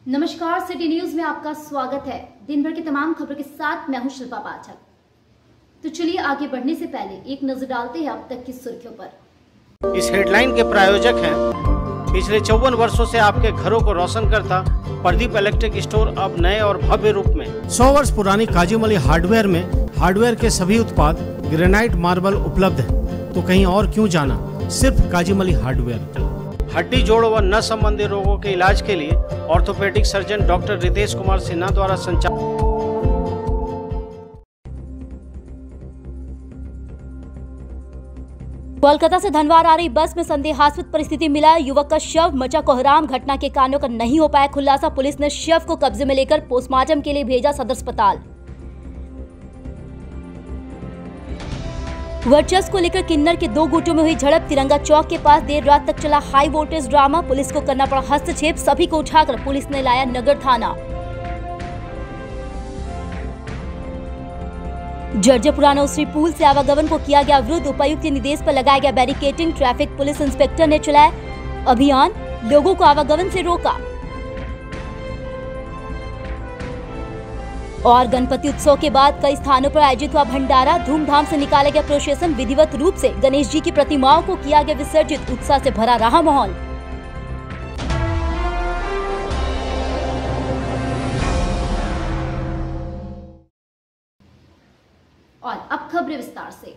नमस्कार, city news में आपका स्वागत है। दिन भर की तमाम खबरों के साथ मैं हूं शिल्पा पाठक। तो चलिए आगे बढ़ने से पहले एक नजर डालते हैं अब तक की सुर्खियों पर। इस हेडलाइन के प्रायोजक हैं पिछले 54 वर्षों से आपके घरों को रोशन करता प्रदीप इलेक्ट्रिक स्टोर, अब नए और भव्य रूप में। 100 वर्ष पुरानी काजूमली हार्डवेयर में हार्डवेयर के सभी उत्पाद ग्रेनाइट मार्बल उपलब्ध है, तो कहीं और क्यों जाना, सिर्फ काजूमली हार्डवेयर। हड्डी जोड़ व नस संबंधी रोगों के इलाज के लिए orthopaedic surgeon doctor Ritesh Kumar Sinha द्वारा संचालित। कोलकाता से धनवार आ रही बस में संदेहास्पद परिस्थिति मिला युवक का शव, मचा कोहराम। घटना के कारणों का नहीं हो पाया खुलासा। पुलिस ने शव को कब्जे में लेकर पोस्टमार्टम के लिए भेजा सदर अस्पताल। वर्चस्व को लेकर किन्नर के दो गुटों में हुई झड़प। तिरंगा चौक के पास देर रात तक चला हाई वोल्टेज ड्रामा। पुलिस को करना पड़ा हस्तक्षेप। सभी को उठाकर पुलिस ने लाया नगर थाना। जर्जर पुराना उसरी पुल से आवागमन को किया गया अवरुद्ध। उपायुक्त के निर्देश पर लगाया गया बैरिकेडिंग। ट्रैफिक पुलिस इंस्पेक्टर ने चलाया अभियान, लोगों को आवागमन से रोका। और गणपति उत्सव के बाद कई स्थानों पर आयोजित हुआ भंडारा। धूमधाम से निकाला गया प्रोसेशन। विधिवत रूप से गणेश जी की प्रतिमाओं को किया गया विसर्जित। उत्साह से भरा रहा माहौल। और अब खबरें विस्तार से।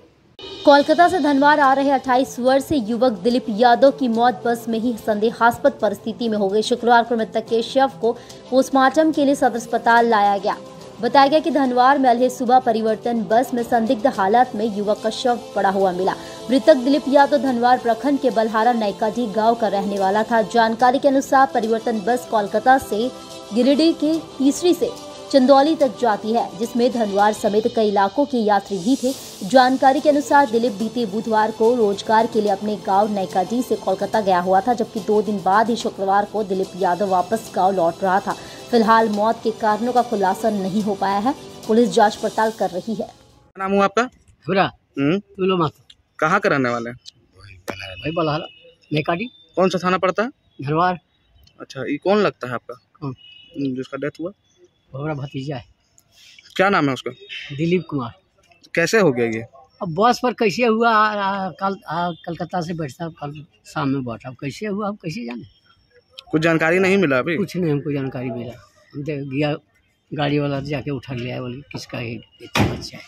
कोलकाता से धनवार आ रहे 28 वर्षीय युवक दिलीप यादव की मौत बस में ही संदेहास्पद परिस्थिति में हो गई। शुक्रवार को मृतक के शव को पोस्टमार्टम के लिए सदर अस्पताल लाया गया। बताया गया कि धनवार में अलहे सुबह परिवर्तन बस में संदिग्ध हालत में युवक का शव पड़ा हुआ मिला। मृतक दिलीप यादव धनवार प्रखंड के बलहारा नैकाडी गांव का रहने वाला था। जानकारी के अनुसार परिवर्तन बस कोलकाता से गिरिडीह के तीसरी से चंदौली तक जाती है, जिसमें धनवार समेत कई इलाकों के यात्री भी थे। जानकारी के अनुसार दिलीप बीते बुधवार को रोजगार के लिए अपने गांव नैकाडी से कोलकाता गया हुआ था, जबकि 2 दिन बाद ही शुक्रवार को दिलीप यादव वापस गांव लौट रहा था। फिलहाल मौत के कारणों का खुलासा नहीं हो पाया है। पुलिस जांच पड़ताल कर रही है। क्या नाम हुआ आपका? कहाँ का रहने वाले हैं? भाई बलहारा नैकाडी। कौन सा थाना पड़ता है? धनवार। अच्छा, ये कौन लगता है आपका जिसका डेथ हुआ? हमारा भतीजा है। क्या नाम है उसका? दिलीप कुमार। कैसे हो गया ये? अब बस पर कैसे हुआ? कल कलकत्ता से बैठता, कल शाम में बैठा। अब कैसे हुआ हम कैसे जाने? कुछ जानकारी नहीं मिला अभी? कुछ नहीं हमको जानकारी मिला। हम गया गाड़ी वाला जाके उठा लिया है, बोले किसका है बच्चा है।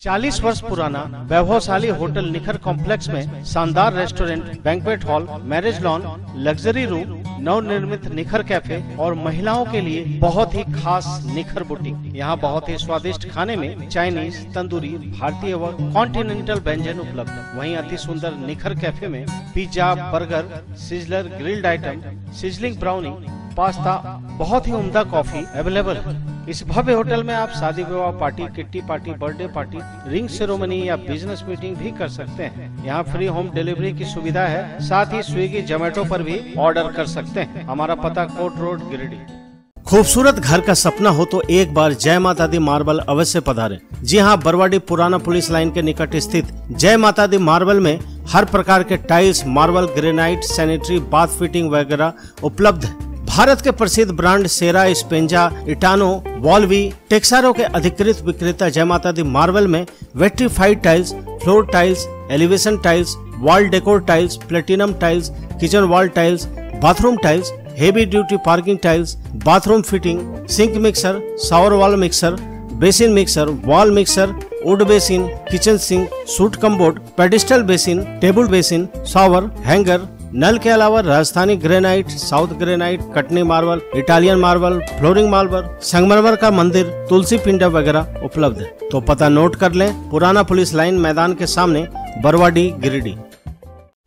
40 वर्ष पुराना वैभवशाली होटल निखर कॉम्प्लेक्स में शानदार restaurant, banquet hall, marriage lawn, luxury room, नवनिर्मित निखर कैफे और महिलाओं के लिए बहुत ही खास निखर बुटीक। यहाँ बहुत ही स्वादिष्ट खाने में चाइनीज, तंदूरी, भारतीय व कॉन्टिनेंटल व्यंजन उपलब्ध। वहीं अति सुंदर निखर कैफे में pizza, burger, sizzler, grilled item, sizzling brownie, pasta, बहुत ही उम्दा कॉफी अवेलेबल है। इस भव्य होटल में आप शादी विवाह party, kitty party, birthday party, ring ceremony या बिजनेस मीटिंग भी कर सकते हैं। यहाँ फ्री होम डिलीवरी की सुविधा है, साथ ही स्विगी, जोमेटो पर भी ऑर्डर कर सकते हैं। हमारा पता कोट रोड, गिरिडीह। खूबसूरत घर का सपना हो तो एक बार जय माता दी मार्बल अवश्य पधारें। जी हाँ, बरवाडी पुराना पुलिस लाइन के निकट स्थित जय माता दी मार्बल में हर प्रकार के tiles, marble, granite, sanitary, bath fitting वगैरह उपलब्ध है। भारत के प्रसिद्ध ब्रांड सेरा, स्पेंजा, इटानो, वॉल्वी, टेक्सारो के अधिकृत विक्रेता जय माता दी मार्बल में vitrified tiles, floor tiles, elevation tiles, wall decor tiles, platinum tiles, kitchen wall tiles, bathroom tiles, heavy duty parking tiles, bathroom fitting, sink mixer, shower wall mixer, basin mixer, wall mixer, wood basin, kitchen sink, suit commode, pedestal basin, table basin, shower, hanger, नल के अलावा Rajasthani granite, south granite, Katni marble, Italian marble, flooring marble, संगमरमर का मंदिर, तुलसी पिंडा वगैरह उपलब्ध है। तो पता नोट कर लें, पुराना पुलिस लाइन मैदान के सामने, बरवाडी, गिरिडीह।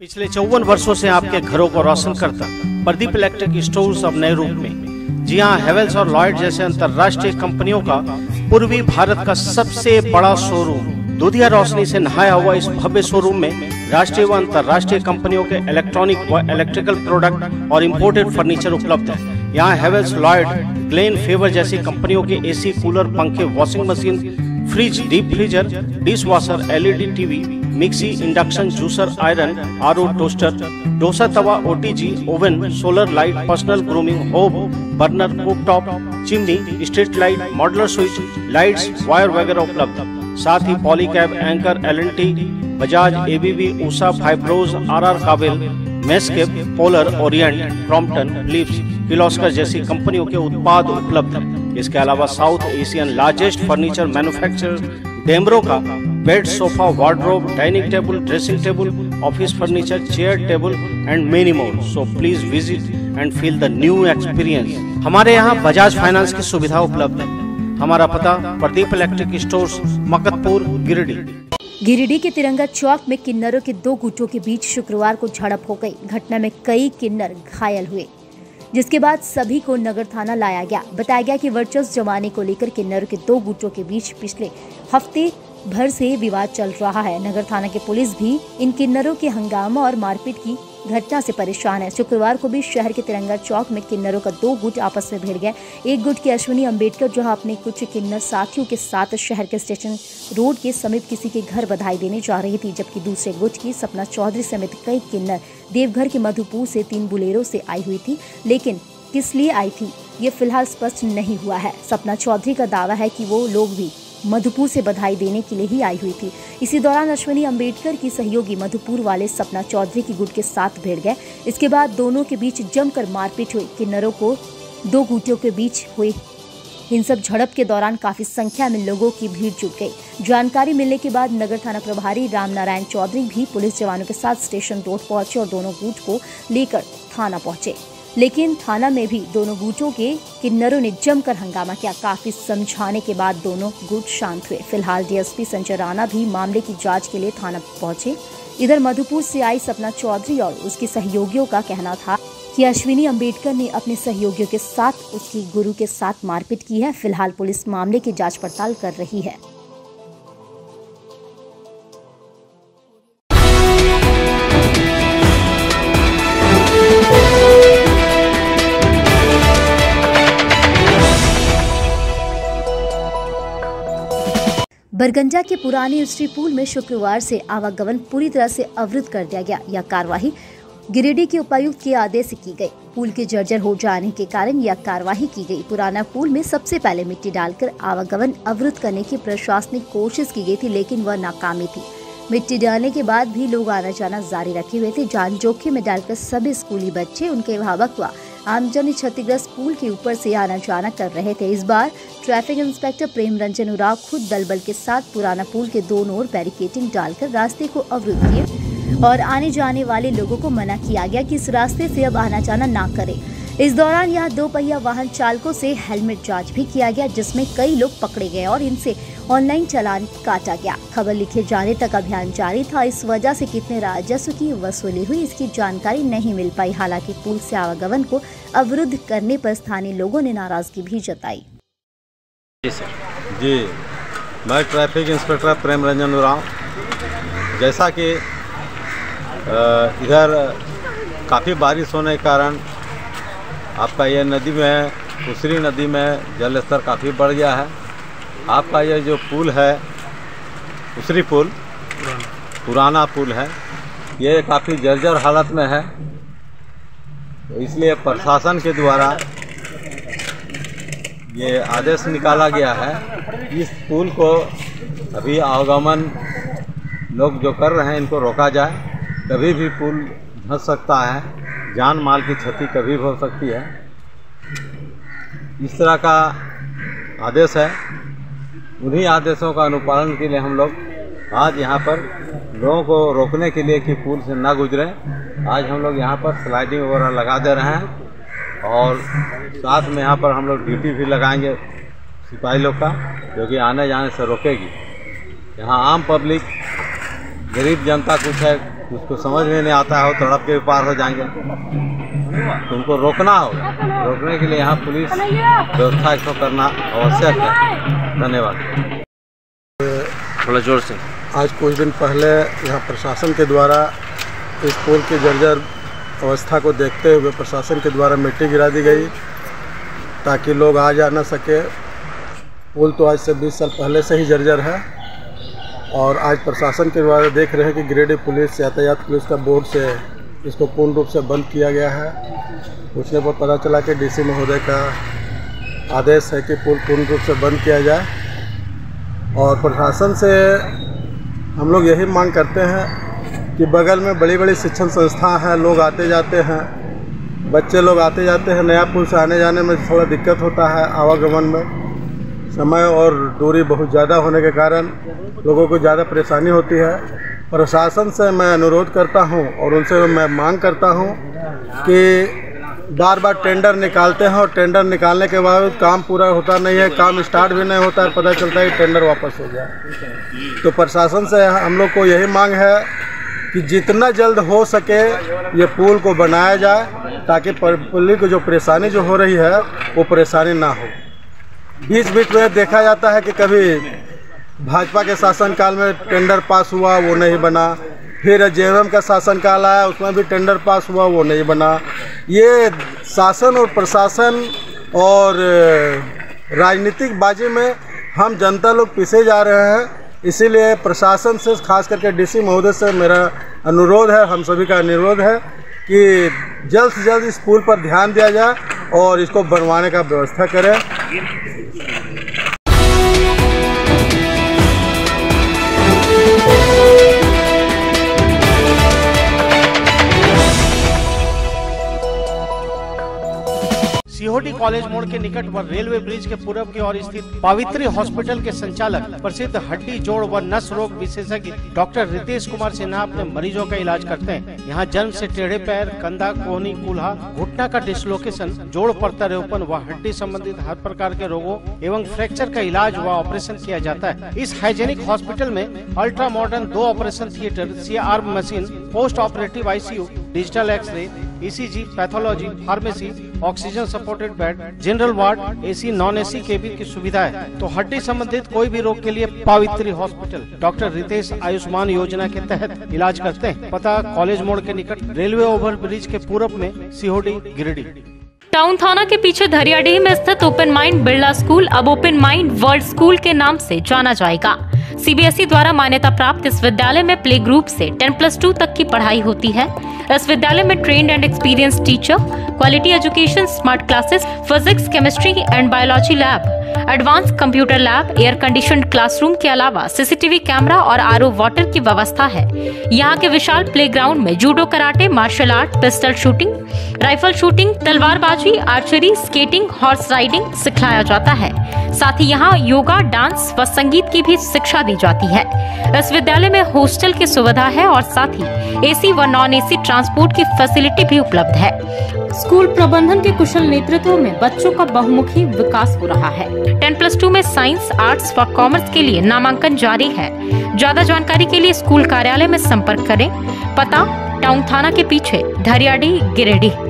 पिछले 54 वर्षों से आपके घरों को रोशन करता प्रदीप इलेक्ट्रिक स्टोर्स अब नए रूप में। जी हाँ, हेवेल्स और लॉयड जैसे अंतर्राष्ट्रीय कंपनियों का पूर्वी भारत का सबसे बड़ा शोरूम। दूधिया रोशनी से नहाया हुआ इस भव्य शोरूम में राष्ट्रीय व अंतर्राष्ट्रीय कंपनियों के इलेक्ट्रॉनिक व इलेक्ट्रिकल प्रोडक्ट और इंपोर्टेड फर्नीचर उपलब्ध है। यहाँ हेवेल्स, लॉयड, ग्लेन, फेवर जैसी कंपनियों के एसी, कूलर, पंखे, washing machine, fridge, deep freezer, dish washer, LED TV, mixie, induction, juicer, iron, RO, toaster, dosa तवा, OTG, oven, solar light, personal grooming, hob, burner, cooktop, chimney, street light, modular switch, lights, wire वगैरह उपलब्ध। साथ ही Polycab, Anchor, LNT, Bajaj, ABB, Usha, Fibros, RR Kabel, मेस्केप, Polar, Orient, Crompton, Philips, Kirloskar जैसी कंपनियों के उत्पाद उपलब्ध हैं। इसके अलावा South Asian largest furniture manufacturer Damro का bed, sofa, wardrobe, dining table, dressing table, office furniture, chair table and many more. So please visit and feel the new experience. हमारे यहाँ बजाज फाइनेंस की सुविधा उपलब्ध है। हमारा पता प्रदीप इलेक्ट्रिक स्टोर्स, मकतपुर, गिरिडीह। गिरिडीह के तिरंगा चौक में किन्नरों के दो गुटों के बीच शुक्रवार को झड़प हो गई। घटना में कई किन्नर घायल हुए, जिसके बाद सभी को नगर थाना लाया गया। बताया गया कि वर्चस्व जमाने को लेकर किन्नरों के दो गुटों के बीच पिछले हफ्ते भर से विवाद चल रहा है। नगर थाना की पुलिस भी इन किन्नरों के हंगामा और मारपीट की घटना से परेशान है। शुक्रवार को भी शहर के तिरंगा चौक में किन्नरों का दो गुट आपस में भिड़ गए। एक गुट की अश्विनी अंबेडकर जहां अपने कुछ किन्नर साथियों के साथ शहर के स्टेशन रोड के समीप किसी के घर बधाई देने जा रही थी, जबकि दूसरे गुट की सपना चौधरी समेत कई किन्नर देवघर के मधुपुर से 3 बुलेरो से आई हुई थी, लेकिन किस लिए आई थी ये फिलहाल स्पष्ट नहीं हुआ है। सपना चौधरी का दावा है कि वो लोग भी मधुपुर से बधाई देने के लिए ही आई हुई थी। इसी दौरान अश्विनी अंबेडकर की सहयोगी मधुपुर वाले सपना चौधरी की गुट के साथ भिड़ गए। इसके बाद दोनों के बीच जमकर मारपीट हुई। किन्नरों को दो गुटों के बीच हुई हिंसक झड़प के दौरान काफी संख्या में लोगों की भीड़ जुट गई। जानकारी मिलने के बाद नगर थाना प्रभारी रामनारायण चौधरी भी पुलिस जवानों के साथ स्टेशन रोड पहुंचे और दोनों गुट को लेकर थाना पहुंचे, लेकिन थाना में भी दोनों गुटों के किन्नरों ने जमकर हंगामा किया। काफी समझाने के बाद दोनों गुट शांत हुए। फिलहाल डीएसपी संजय राणा भी मामले की जांच के लिए थाना पहुंचे। इधर मधुपुर से आई सपना चौधरी और उसके सहयोगियों का कहना था कि अश्विनी अंबेडकर ने अपने सहयोगियों के साथ उसकी गुरु के साथ मारपीट की है। फिलहाल पुलिस मामले की जांच पड़ताल कर रही है। बरगंजा के पुराने स्ट्री पुल में शुक्रवार से आवागमन पूरी तरह से अवरुद्ध कर दिया गया। यह कार्रवाई गिरिडीह के उपायुक्त के आदेश से की गई। पुल के जर्जर हो जाने के कारण यह कार्रवाई की गई। पुराना पुल में सबसे पहले मिट्टी डालकर आवागमन अवरुद्ध करने की प्रशासनिक कोशिश की गई थी, लेकिन वह नाकामी थी। मिट्टी डालने के बाद भी लोग आना जाना जारी रखे हुए थे। जान जोखिम में डालकर सभी स्कूली बच्चे, उनके अभिभावक व आमजन क्षतिग्रस्त पुल के ऊपर से आना जाना कर रहे थे। इस बार ट्रैफिक इंस्पेक्टर प्रेम रंजन उराव खुद दलबल के साथ पुराना पुल के दोनों ओर बैरिकेडिंग डालकर रास्ते को अवरुद्ध किए और आने जाने वाले लोगों को मना किया गया कि इस रास्ते से अब आना जाना ना करें। इस दौरान यहाँ 2 पहिया वाहन चालकों से हेलमेट जांच भी किया गया, जिसमें कई लोग पकड़े गए और इनसे ऑनलाइन चालान काटा गया। खबर लिखे जाने तक अभियान जारी था। इस वजह से कितने राजस्व की वसूली हुई इसकी जानकारी नहीं मिल पाई। हालांकि पुल से आवागमन को अवरुद्ध करने पर स्थानीय लोगों ने नाराजगी भी जताई। जी, मैं ट्रैफिक इंस्पेक्टर प्रेम रंजन उराव। जैसा कि इधर काफ़ी बारिश होने के कारण आपका ये नदी में, उसरी नदी में जल स्तर काफ़ी बढ़ गया है। आपका ये जो पुल है, उसरी पुल, पुराना पुल है, ये काफ़ी जर्जर हालत में है। तो इसलिए प्रशासन के द्वारा ये आदेश निकाला गया है, इस पुल को अभी आवागमन लोग जो कर रहे हैं इनको रोका जाए। कभी भी पुल धंस सकता है, जान माल की क्षति कभी भी हो सकती है। इस तरह का आदेश है। उन्हीं आदेशों का अनुपालन के लिए हम लोग आज यहाँ पर लोगों को रोकने के लिए कि पुल से ना गुजरे, आज हम लोग यहाँ पर स्लाइडिंग वगैरह लगा दे रहे हैं और साथ में यहाँ पर हम लोग ड्यूटी भी लगाएंगे सिपाही लोग का, जो कि आने जाने से रोकेगी। यहाँ आम पब्लिक, गरीब जनता कुछ है, उसको समझ में नहीं आता है, वो तड़प के पार हो जाएंगे, तो उनको रोकना होगा। रोकने के लिए यहाँ पुलिस व्यवस्था इसको करना आवश्यक है। धन्यवाद। थोड़ा जोर से। आज कुछ दिन पहले यहाँ प्रशासन के द्वारा इस पुल की जर्जर अवस्था को देखते हुए प्रशासन के द्वारा मिट्टी गिरा दी गई ताकि लोग आ जा ना सके। पुल तो आज से 20 साल पहले से ही जर्जर है और आज प्रशासन के द्वारा देख रहे हैं कि गिरिडीह पुलिस यातायात पुलिस का बोर्ड से इसको पूर्ण रूप से बंद किया गया है। पूछने पर पता चला कि डीसी महोदय का आदेश है कि पुल पूर्ण रूप से बंद किया जाए और प्रशासन से हम लोग यही मांग करते हैं कि बगल में बड़ी बड़ी शिक्षण संस्थान हैं, लोग आते जाते हैं, बच्चे लोग आते जाते हैं। नया पुल से आने जाने में थोड़ा दिक्कत होता है, आवागमन में समय और दूरी बहुत ज़्यादा होने के कारण लोगों को ज़्यादा परेशानी होती है। प्रशासन से मैं अनुरोध करता हूं और उनसे मैं मांग करता हूं कि बार बार टेंडर निकालते हैं और टेंडर निकालने के बाद काम पूरा होता नहीं है, काम स्टार्ट भी नहीं होता है, पता चलता है कि टेंडर वापस हो गया। तो प्रशासन से हम लोग को यही मांग है कि जितना जल्द हो सके ये पुल को बनाया जाए ताकि पब्लिक को जो परेशानी जो हो रही है वो परेशानी ना हो। बीच बीच में देखा जाता है कि कभी भाजपा के शासनकाल में टेंडर पास हुआ वो नहीं बना, फिर जेएमएम का शासनकाल आया उसमें भी टेंडर पास हुआ वो नहीं बना। ये शासन और प्रशासन और राजनीतिक बाजी में हम जनता लोग पीछे जा रहे हैं। इसीलिए प्रशासन से खास करके डीसी महोदय से मेरा अनुरोध है, हम सभी का अनुरोध है कि जल्द से जल्द इस पुल पर ध्यान दिया जाए और इसको बनवाने का व्यवस्था करें। सीहोडी कॉलेज मोड़ के निकट व रेलवे ब्रिज के पूर्व की ओर स्थित पावित्री हॉस्पिटल के संचालक प्रसिद्ध हड्डी जोड़ व नस रोग विशेषज्ञ डॉक्टर रितेश कुमार सिन्हा अपने मरीजों का इलाज करते हैं। यहाँ जन्म से टेढ़े पैर, कंधा, कोहनी, कूल्हा, घुटना का डिसलोकेशन, जोड़ प्रत्यारोपण व हड्डी संबंधित हर प्रकार के रोगों एवं फ्रैक्चर का इलाज व ऑपरेशन किया जाता है। इस हाइजेनिक हॉस्पिटल में ultra modern 2 operation theatre, CR machine, post operative ICU, digital x ray, ECG, pathology, pharmacy, oxygen supported bed, general ward, AC, non AC cabin की सुविधा है। तो हड्डी संबंधित कोई भी रोग के लिए पावित्री हॉस्पिटल डॉक्टर रितेश आयुष्मान योजना के तहत इलाज करते हैं। पता कॉलेज मोड़ के निकट रेलवे ओवर ब्रिज के पूर्व में, सीहोडी, गिरिडीह। टाउन थाना के पीछे धरियाडीह में स्थित ओपन माइंड बिरला स्कूल अब ओपन माइंड वर्ल्ड स्कूल के नाम से जाना जाएगा। CBSE द्वारा मान्यता प्राप्त इस विद्यालय में प्ले ग्रुप से 10+2 तक की पढ़ाई होती है। इस विद्यालय में trained and experience teacher, quality education, smart classes, physics, chemistry and biology lab, advance computer lab, air conditioned classroom के अलावा CCTV कैमरा और RO वाटर की व्यवस्था है। यहाँ के विशाल प्लेग्राउंड में judo, karate, martial art, pistol shooting, rifle shooting, तलवारबाजी, आर्चरी, स्केटिंग, हॉर्स राइडिंग सिखाया जाता है। साथ ही यहाँ योगा, डांस व संगीत की भी शिक्षा दी जाती है। इस विद्यालय में हॉस्टल की सुविधा है और साथ ही AC व नॉन AC ट्रांसपोर्ट की फैसिलिटी भी उपलब्ध है। स्कूल प्रबंधन के कुशल नेतृत्व में बच्चों का बहुमुखी विकास हो रहा है। 10+2 में साइंस, आर्ट्स व कॉमर्स के लिए नामांकन जारी है। ज्यादा जानकारी के लिए स्कूल कार्यालय में संपर्क करें। पता टाउन थाना के पीछे, धरियाडीह, गिरिडीह।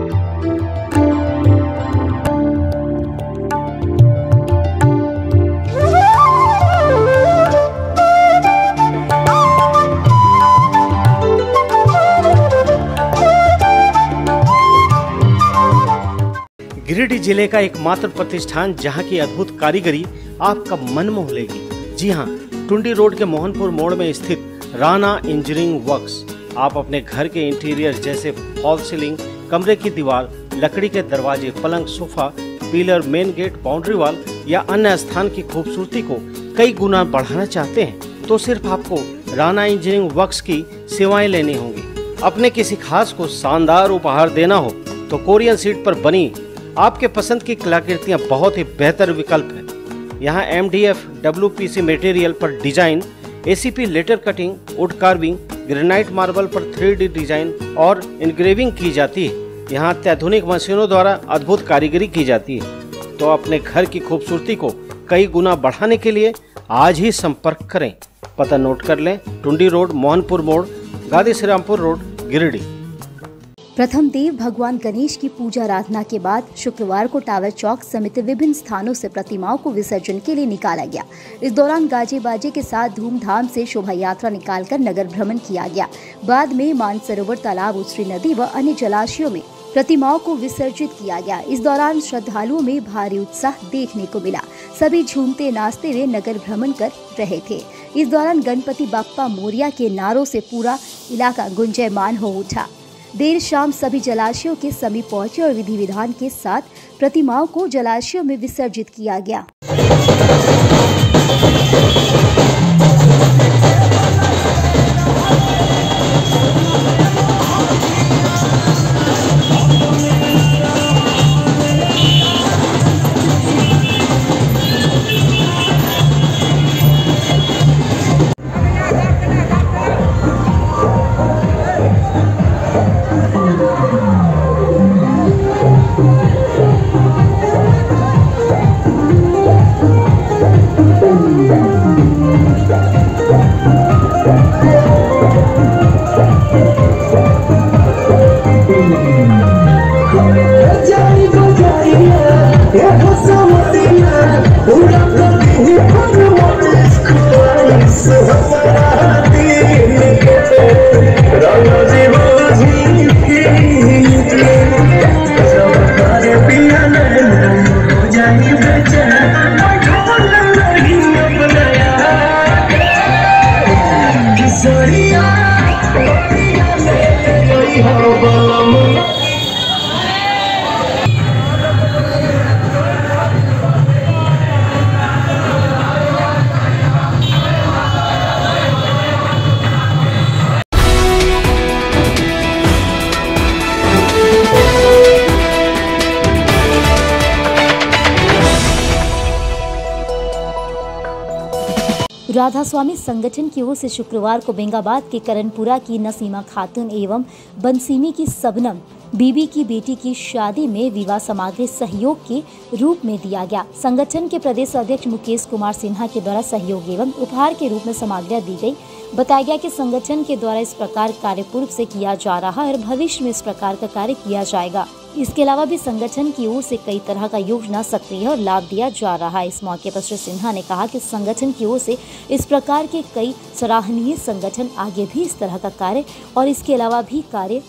गिरिडीह जिले का एकमात्र प्रतिष्ठान जहां की अद्भुत कारीगरी आपका मन मोह लेगी। जी हां, टुंडी रोड के मोहनपुर मोड़ में स्थित राणा इंजीनियरिंग वर्क्स। आप अपने घर के इंटीरियर जैसे फॉल सीलिंग, कमरे की दीवार, लकड़ी के दरवाजे, पलंग, sofa, pillar, main gate, boundary wall या अन्य स्थान की खूबसूरती को कई गुना बढ़ाना चाहते हैं तो सिर्फ आपको राणा इंजीनियरिंग वर्क्स की सेवाएं लेनी होंगी। अपने किसी खास को शानदार उपहार देना हो तो कोरियन शीट पर बनी आपके पसंद की कलाकृतियां बहुत ही बेहतर विकल्प है। यहाँ MDF, WPC मटेरियल पर design, ACP letter cutting, wood carving, granite marble पर 3D डिजाइन और इंग्रेविंग की जाती है। यहाँ अत्याधुनिक मशीनों द्वारा अद्भुत कारीगरी की जाती है। तो अपने घर की खूबसूरती को कई गुना बढ़ाने के लिए आज ही संपर्क करें। पता नोट कर लें, टुंडी रोड, मोहनपुर मोड़, गादी श्रीरामपुर रोड, गिरिडीह। प्रथम देव भगवान गणेश की पूजा आराधना के बाद शुक्रवार को टावर चौक समेत विभिन्न स्थानों से प्रतिमाओं को विसर्जन के लिए निकाला गया। इस दौरान गाजे बाजे के साथ धूमधाम से शोभा यात्रा निकालकर नगर भ्रमण किया गया। बाद में मानसरोवर तालाब, उसरी नदी व अन्य जलाशयों में प्रतिमाओं को विसर्जित किया गया। इस दौरान श्रद्धालुओं में भारी उत्साह देखने को मिला। सभी झूमते नाचते हुए नगर भ्रमण कर रहे थे। इस दौरान गणपति बाप्पा मोरिया के नारों से पूरा इलाका गुंजायमान हो उठा। देर शाम सभी जलाशयों के समीप पहुंचे और विधि विधान के साथ प्रतिमाओं को जलाशयों में विसर्जित किया गया। राधा स्वामी संगठन की ओर से शुक्रवार को बेंगाबाद के करनपुरा की नसीमा खातून एवं बनसीमी की सबनम बीबी की बेटी की शादी में विवाह सामग्री सहयोग के रूप में दिया गया। संगठन के प्रदेश अध्यक्ष मुकेश कुमार सिन्हा के द्वारा सहयोग एवं उपहार के रूप में सामग्रियां दी गई। बताया गया कि संगठन के द्वारा इस प्रकार कार्य पूर्व से किया जा रहा है और भविष्य में इस प्रकार का कार्य किया जाएगा। इसके अलावा भी संगठन की ओर से कई तरह का योजना सक्रिय और लाभ दिया जा रहा है। इस मौके पर श्री सिन्हा ने कहा कि संगठन की ओर से इस प्रकार के कई सराहनीय संगठन आगे भी इस तरह का कार्य और इसके अलावा भी कार्य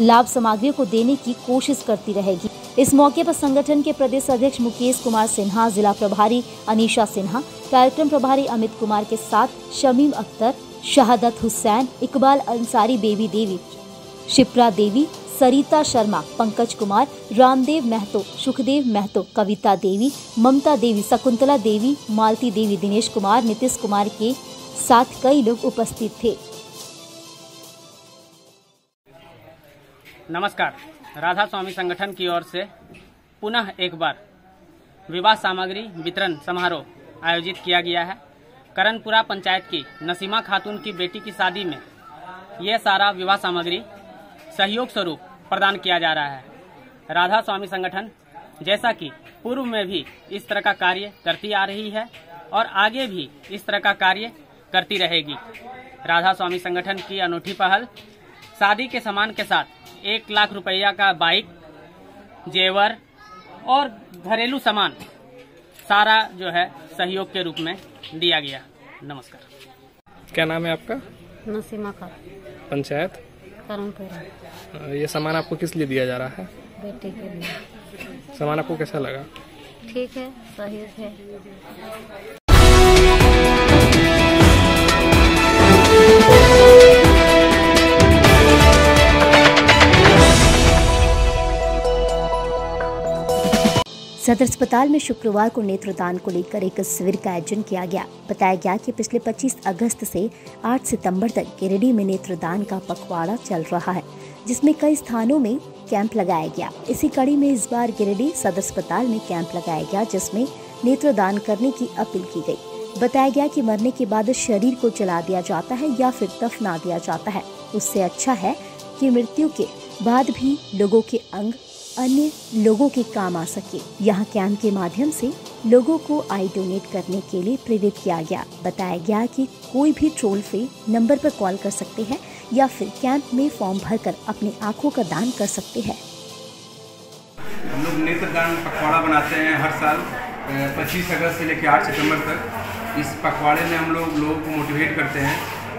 लाभ सामग्रियों को देने की कोशिश करती रहेगी। इस मौके पर संगठन के प्रदेश अध्यक्ष मुकेश कुमार सिन्हा, जिला प्रभारी अनीशा सिन्हा, कार्यक्रम प्रभारी अमित कुमार के साथ शमीम अख्तर, शहादत हुसैन, इकबाल अंसारी, बेबी देवी, शिप्रा देवी, सरिता शर्मा, पंकज कुमार, रामदेव महतो, सुखदेव महतो, कविता देवी, ममता देवी, शकुंतला देवी, मालती देवी, दिनेश कुमार, नीतीश कुमार के साथ कई लोग उपस्थित थे। नमस्कार। राधा स्वामी संगठन की ओर से पुनः एक बार विवाह सामग्री वितरण समारोह आयोजित किया गया है। करनपुरा पंचायत की नसीमा खातून की बेटी की शादी में यह सारा विवाह सामग्री सहयोग स्वरूप प्रदान किया जा रहा है। राधा स्वामी संगठन जैसा कि पूर्व में भी इस तरह का कार्य करती आ रही है और आगे भी इस तरह का कार्य करती रहेगी। राधा स्वामी संगठन की अनूठी पहल शादी के सामान के साथ 1 लाख रुपया का बाइक, जेवर और घरेलू सामान सारा जो है सहयोग के रूप में दिया गया। नमस्कार। क्या नाम है आपका? नसीमा का। पंचायत करनपुरा। ये सामान आपको किस लिए दिया जा रहा है? बेटे के लिए। सामान आपको कैसा लगा? ठीक है, सहयोग है। सदर अस्पताल में शुक्रवार को नेत्रदान को लेकर एक शिविर का आयोजन किया गया। बताया गया कि पिछले 25 अगस्त से 8 सितंबर तक गिरिडीह में नेत्रदान का पखवाड़ा चल रहा है, जिसमें कई स्थानों में कैंप लगाया गया। इसी कड़ी में इस बार गिरिडीह सदर अस्पताल में कैंप लगाया गया, जिसमें नेत्रदान करने की अपील की गई। बताया गया कि मरने के बाद शरीर को जला दिया जाता है या फिर दफना दिया जाता है। उससे अच्छा है कि मृत्यु के बाद भी लोगों के अंग अन्य लोगों के काम आ सके। यहाँ कैंप के माध्यम से लोगों को आई डोनेट करने के लिए प्रेरित किया गया। बताया गया कि कोई भी टोल फ्री नंबर पर कॉल कर सकते हैं या फिर कैंप में फॉर्म भरकर अपनी आंखों का दान कर सकते हैं। हम लोग नेत्रदान पखवाड़ा बनाते हैं हर साल 25 अगस्त से लेकर 8 सितंबर तक। इस पखवाड़े में हम लोगों को मोटिवेट करते हैं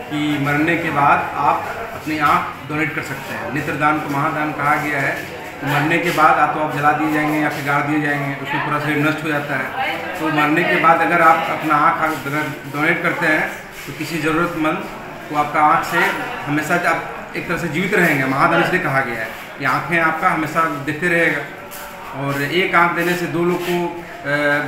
कि मरने के बाद आप अपनी आँख डोनेट कर सकते हैं। नेत्रदान को महादान कहा गया है। तो मरने के बाद या तो आप जला दिए जाएंगे या फिर गाड़ दिए जाएंगे, उसमें पूरा शरीर नष्ट हो जाता है। तो मरने के बाद अगर आप अपना आँख अगर डोनेट करते हैं तो किसी ज़रूरतमंद को आपका आँख से हमेशा आप एक तरह से जीवित रहेंगे। महादान इसलिए कहा गया है कि आँखें आपका हमेशा देखते रहेगा और एक आँख देने से 2 लोग को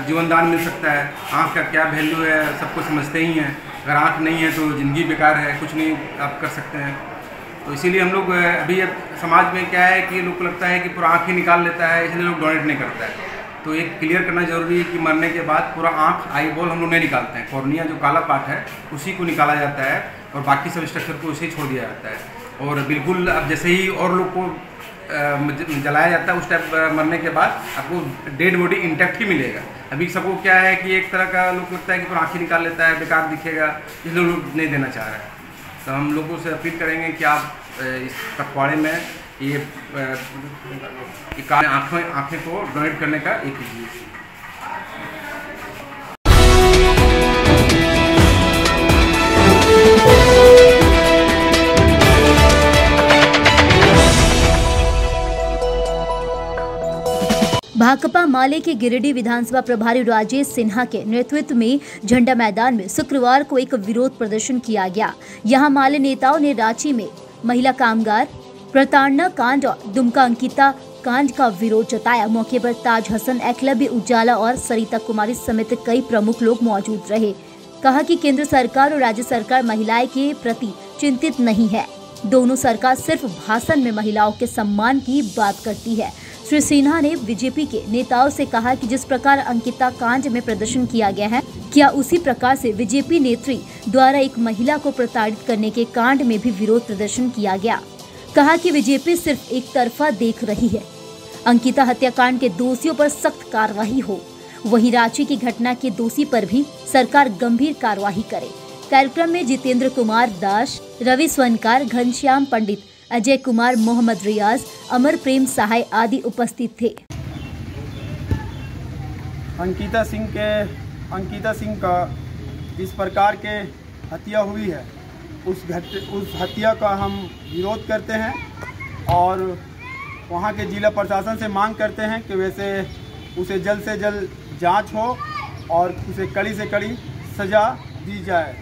जीवन दान मिल सकता है। आँख का क्या वैल्यू है सबको समझते ही हैं। अगर आँख नहीं है तो ज़िंदगी बेकार है, कुछ नहीं आप कर सकते हैं। तो इसीलिए हम लोग अभी समाज में क्या है कि लोग को लगता है कि पूरा आँख ही निकाल लेता है, इसलिए लोग डोनेट नहीं करता है। तो एक क्लियर करना जरूरी है कि मरने के बाद पूरा आँख आई बॉल हम लोग नहीं निकालते हैं। कॉर्निया जो काला पार्ट है उसी को निकाला जाता है और बाकी सब स्ट्रक्चर को उसे ही छोड़ दिया जाता है। और बिल्कुल अब जैसे ही और लोग को जलाया जाता है उस टाइप मरने के बाद आपको डेड बॉडी इंटैक्ट ही मिलेगा। अभी सबको क्या है कि एक तरह का लोग लगता है कि पूरा आँख ही निकाल लेता है, बेकार दिखेगा, इसलिए लोग नहीं देना चाह रहे हैं। तो हम लोगों से अपील करेंगे कि आप इस पखवाड़े में ये आँखें को डोनेट करने का एक कीजिए। भाकपा माले के गिरिडीह विधानसभा प्रभारी राजेश सिन्हा के नेतृत्व में झंडा मैदान में शुक्रवार को एक विरोध प्रदर्शन किया गया। यहां माले नेताओं ने रांची में महिला कामगार प्रताड़ना कांड और दुमका अंकिता कांड का विरोध जताया। मौके पर ताज हसन, एकलव्य उजाला और सरिता कुमारी समेत कई प्रमुख लोग मौजूद रहे। कहा कि केंद्र सरकार और राज्य सरकार महिलाएं के प्रति चिंतित नहीं है। दोनों सरकार सिर्फ भाषण में महिलाओं के सम्मान की बात करती है। श्री सिन्हा ने बीजेपी के नेताओं से कहा कि जिस प्रकार अंकिता कांड में प्रदर्शन किया गया है, क्या उसी प्रकार से बीजेपी नेत्री द्वारा एक महिला को प्रताड़ित करने के कांड में भी विरोध प्रदर्शन किया गया। कहा कि बीजेपी सिर्फ एक तरफा देख रही है। अंकिता हत्याकांड के दोषियों पर सख्त कार्रवाई हो, वहीं रांची की घटना के दोषी पर भी सरकार गंभीर कार्रवाई करे। कार्यक्रम में जितेंद्र कुमार दास, रवि स्वनकार, घनश्याम पंडित, अजय कुमार, मोहम्मद रियाज, अमर प्रेम सहाय आदि उपस्थित थे। अंकिता सिंह का जिस प्रकार के हत्या हुई है उस हत्या का हम विरोध करते हैं और वहाँ के जिला प्रशासन से मांग करते हैं कि वैसे उसे जल्द से जल्द जांच हो और उसे कड़ी से कड़ी सज़ा दी जाए।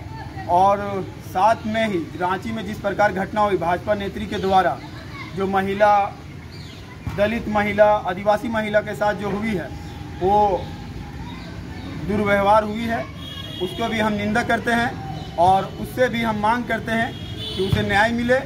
और साथ में ही रांची में जिस प्रकार घटना हुई भाजपा नेत्री के द्वारा, जो महिला, दलित महिला, आदिवासी महिला के साथ जो हुई है वो दुर्व्यवहार हुई है, उसको भी हम निंदा करते हैं और उससे भी हम मांग करते हैं कि उसे न्याय मिले।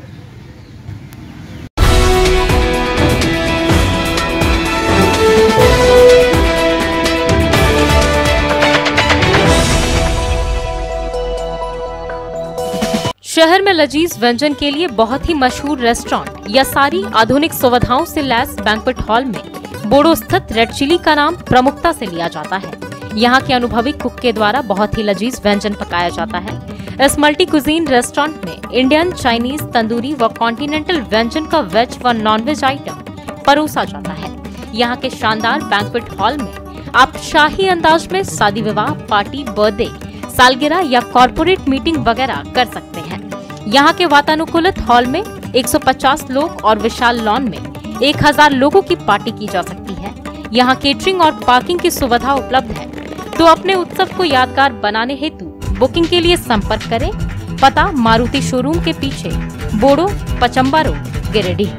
शहर में लजीज व्यंजन के लिए बहुत ही मशहूर रेस्टोरेंट या सारी आधुनिक सुविधाओं से लैस बैंक्वेट हॉल में बोडो स्थित रेड चिली का नाम प्रमुखता से लिया जाता है। यहाँ के अनुभवी कुक के द्वारा बहुत ही लजीज व्यंजन पकाया जाता है। इस मल्टी कुजीन रेस्टोरेंट में इंडियन, चाइनीज, तंदूरी व कॉन्टिनेंटल व्यंजन का वेज व नॉन वेज आइटम परोसा जाता है। यहाँ के शानदार बैंक्वेट हॉल में आप शाही अंदाज में शादी विवाह, पार्टी, बर्थडे, सालगिरह या कॉर्पोरेट मीटिंग वगैरह कर सकते हैं। यहाँ के वातानुकूलित हॉल में 150 लोग और विशाल लॉन में 1000 लोगों की पार्टी की जा सकती है। यहाँ केटरिंग और पार्किंग की सुविधा उपलब्ध है। तो अपने उत्सव को यादगार बनाने हेतु बुकिंग के लिए संपर्क करें। पता मारुति शोरूम के पीछे, बोडो, पचम्बा रोड, गिरिडीह।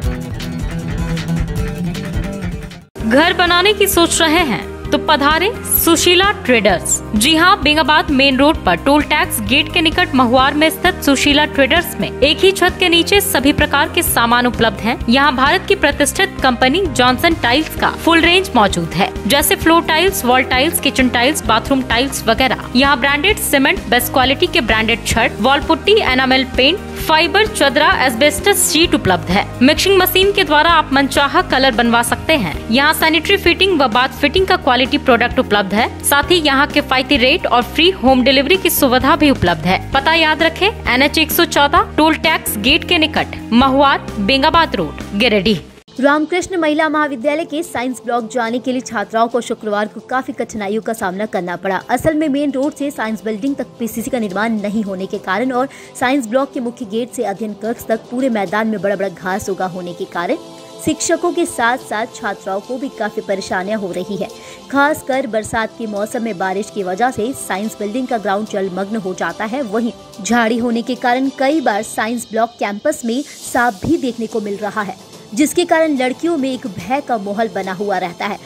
घर बनाने की सोच रहे हैं तो पधारे सुशीला ट्रेडर्स। जी हाँ, बेंगाबाद मेन रोड पर टोल टैक्स गेट के निकट महुआर में स्थित सुशीला ट्रेडर्स में एक ही छत के नीचे सभी प्रकार के सामान उपलब्ध हैं। यहाँ भारत की प्रतिष्ठित कंपनी जॉनसन टाइल्स का फुल रेंज मौजूद है, जैसे floor tiles, wall tiles, kitchen tiles, bathroom tiles वगैरह। यहाँ ब्रांडेड सीमेंट, बेस्ट क्वालिटी के ब्रांडेड छत, wall putty, enamel paint, fibre, चदरा, एस्बेस्टस शीट उपलब्ध है। मिक्सिंग मशीन के द्वारा आप मनचाहा कलर बनवा सकते हैं। यहाँ सैनिटरी फिटिंग व बाथ फिटिंग का क्वालिटी प्रोडक्ट उपलब्ध है। साथ ही यहाँ किफायती रेट और फ्री होम डिलीवरी की सुविधा भी उपलब्ध है। पता याद रखें, NH 114 टोल टैक्स गेट के निकट, महुआर, बेंगाबाद रोड, गिरिडीह। रामकृष्ण महिला महाविद्यालय के साइंस ब्लॉक जाने के लिए छात्राओं को शुक्रवार को काफी कठिनाइयों का सामना करना पड़ा। असल में मेन रोड से साइंस बिल्डिंग तक पीसीसी का निर्माण नहीं होने के कारण और साइंस ब्लॉक के मुख्य गेट से अध्ययन कक्ष तक पूरे मैदान में बड़ा बड़ा घास उगा होने के कारण शिक्षकों के साथ साथ छात्राओं को भी काफी परेशानियां हो रही है। खासकर बरसात के मौसम में बारिश की वजह से साइंस बिल्डिंग का ग्राउंड जलमग्न हो जाता है। वहीं झाड़ी होने के कारण कई बार साइंस ब्लॉक कैंपस में सांप भी देखने को मिल रहा है, जिसके कारण लड़कियों में एक भय का माहौल बना हुआ रहता है।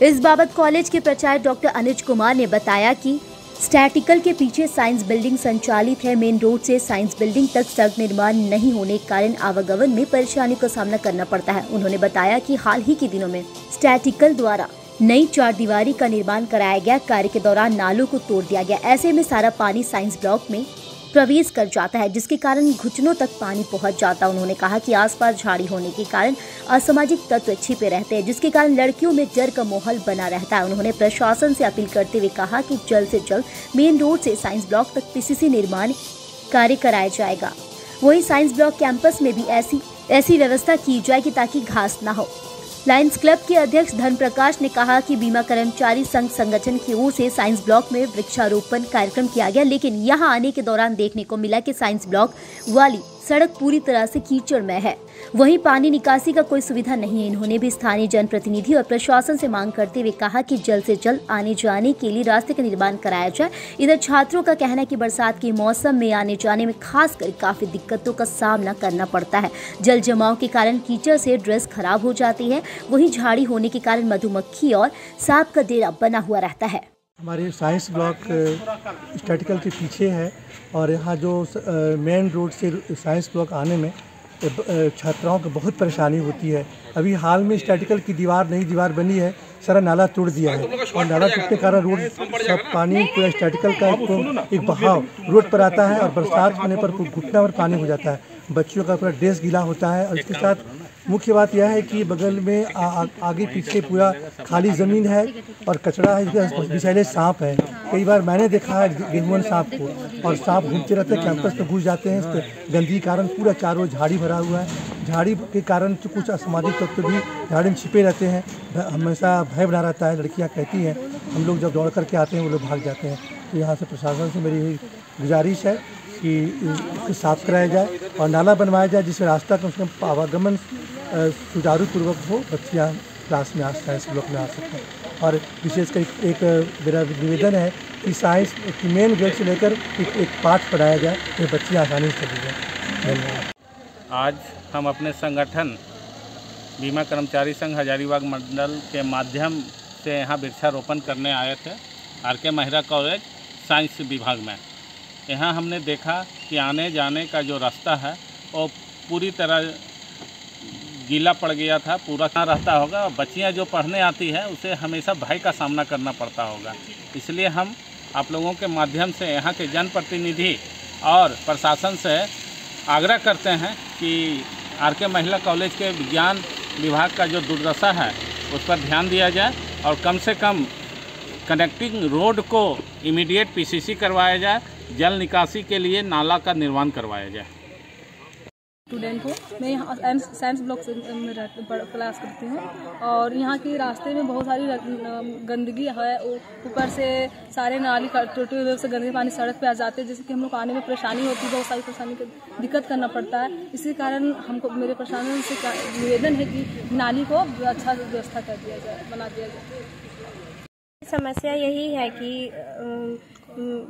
इस बाबत कॉलेज के प्राचार्य डॉक्टर अनुज कुमार ने बताया कि स्टैटिकल के पीछे साइंस बिल्डिंग संचालित है। मेन रोड से साइंस बिल्डिंग तक सड़क निर्माण नहीं होने के कारण आवागमन में परेशानी का सामना करना पड़ता है। उन्होंने बताया कि हाल ही के दिनों में स्टैटिकल द्वारा नई 4 दीवारी का निर्माण कराया गया। कार्य के दौरान नालों को तोड़ दिया गया। ऐसे में सारा पानी साइंस ब्लॉक में प्रवेश कर जाता है, जिसके कारण घुटनों तक पानी पहुंच जाता है। उन्होंने कहा कि आसपास झाड़ी होने के कारण असामाजिक तत्व छिपे रहते हैं, जिसके कारण लड़कियों में डर का माहौल बना रहता है। उन्होंने प्रशासन से अपील करते हुए कहा कि जल्द से जल्द मेन रोड से साइंस ब्लॉक तक पीसीसी निर्माण कार्य कराया जाएगा। वहीं साइंस ब्लॉक कैंपस में भी ऐसी व्यवस्था की जाएगी ताकि घास न हो। लायंस क्लब के अध्यक्ष धर्म प्रकाश ने कहा कि बीमा कर्मचारी संघ संगठन की ओर से साइंस ब्लॉक में वृक्षारोपण कार्यक्रम किया गया, लेकिन यहां आने के दौरान देखने को मिला कि साइंस ब्लॉक वाली सड़क पूरी तरह से कीचड़मय है। वहीं पानी निकासी का कोई सुविधा नहीं है। इन्होंने भी स्थानीय जनप्रतिनिधि और प्रशासन से मांग करते हुए कहा कि जल्द से जल्द आने जाने के लिए रास्ते का निर्माण कराया जाए। इधर छात्रों का कहना है कि बरसात के मौसम में आने जाने में खासकर काफी दिक्कतों का सामना करना पड़ता है। जल जमाव के कारण कीचड़ से ड्रेस खराब हो जाती है। वहीं झाड़ी होने के कारण मधुमक्खी और सांप का डेरा बना हुआ रहता है। हमारे साइंस ब्लॉक स्टैटिकल के पीछे है और यहाँ जो मेन रोड से साइंस ब्लॉक आने में छात्राओं को बहुत परेशानी होती है। अभी हाल में स्टैटिकल की नई दीवार बनी है, सारा नाला तोड़ दिया है और नाला टूटने के कारण रोड सब पानी पूरा स्टैटिकल का एक बहाव रोड पर आता है और बरसात होने पर घुटना पर पानी हो जाता है। बच्चों का पूरा ड्रेस गीला होता है और इसके साथ मुख्य बात यह है कि बगल में आगे पीछे पूरा खाली ज़मीन है और कचरा है, विषैले सांप है। कई बार मैंने देखा है गेहुअन सांप को, और सांप घूमते रहते हैं, कैंपस में घुस जाते हैं। गंदगी के कारण पूरा चारों झाड़ी भरा हुआ है। झाड़ी के कारण कुछ असामाजिक तत्व भी झाड़ी में छिपे रहते हैं। हमेशा भय बना रहता है। लड़कियाँ कहती हैं हम लोग जब दौड़ करके आते हैं वो लोग भाग जाते हैं। तो यहाँ से प्रशासन से मेरी गुजारिश है कि इसको साफ कराया जाए और नाला बनवाया जाए, जिससे रास्ता कम से कम आवागमन सुचारू पूर्वक हो, बच्चियाँ क्लास में साइंस ब्लॉक में आ सकें। और विशेषकर एक मेरा निवेदन है कि साइंस मेन गेट से लेकर एक पाठ पढ़ाया जाए तो बच्चियाँ आसानी से चली जाए। धन्यवाद। आज हम अपने संगठन बीमा कर्मचारी संघ हजारीबाग मंडल के माध्यम से यहाँ वृक्षारोपण करने आए थे RK महिला कॉलेज साइंस विभाग में। यहाँ हमने देखा कि आने जाने का जो रास्ता है वो पूरी तरह गीला पड़ गया था, पूरा कहाँ रहता होगा। बच्चियाँ जो पढ़ने आती है उसे हमेशा भय का सामना करना पड़ता होगा। इसलिए हम आप लोगों के माध्यम से यहाँ के जनप्रतिनिधि और प्रशासन से आग्रह करते हैं कि RK महिला कॉलेज के विज्ञान विभाग का जो दुर्दशा है उस पर ध्यान दिया जाए और कम से कम कनेक्टिंग रोड को इमीडिएट PCC करवाया जाए। जल निकासी के लिए नाला का निर्माण करवाया जाए। स्टूडेंट हूँ मैं, यहाँ साइंस ब्लॉक से क्लास करती हूँ और यहाँ के रास्ते में बहुत सारी गंदगी है। ऊपर से सारे नाली टूटे हुए से गंदगी पानी सड़क पे आ जाते हैं, जिससे कि हम लोग आने में परेशानी होती है। बहुत सारी परेशानी की दिक्कत करना पड़ता है। इसी कारण हमको मेरे प्रशासन से निवेदन है कि नाली को अच्छा व्यवस्था कर दिया जाए, बना दिया जाए। समस्या यही है कि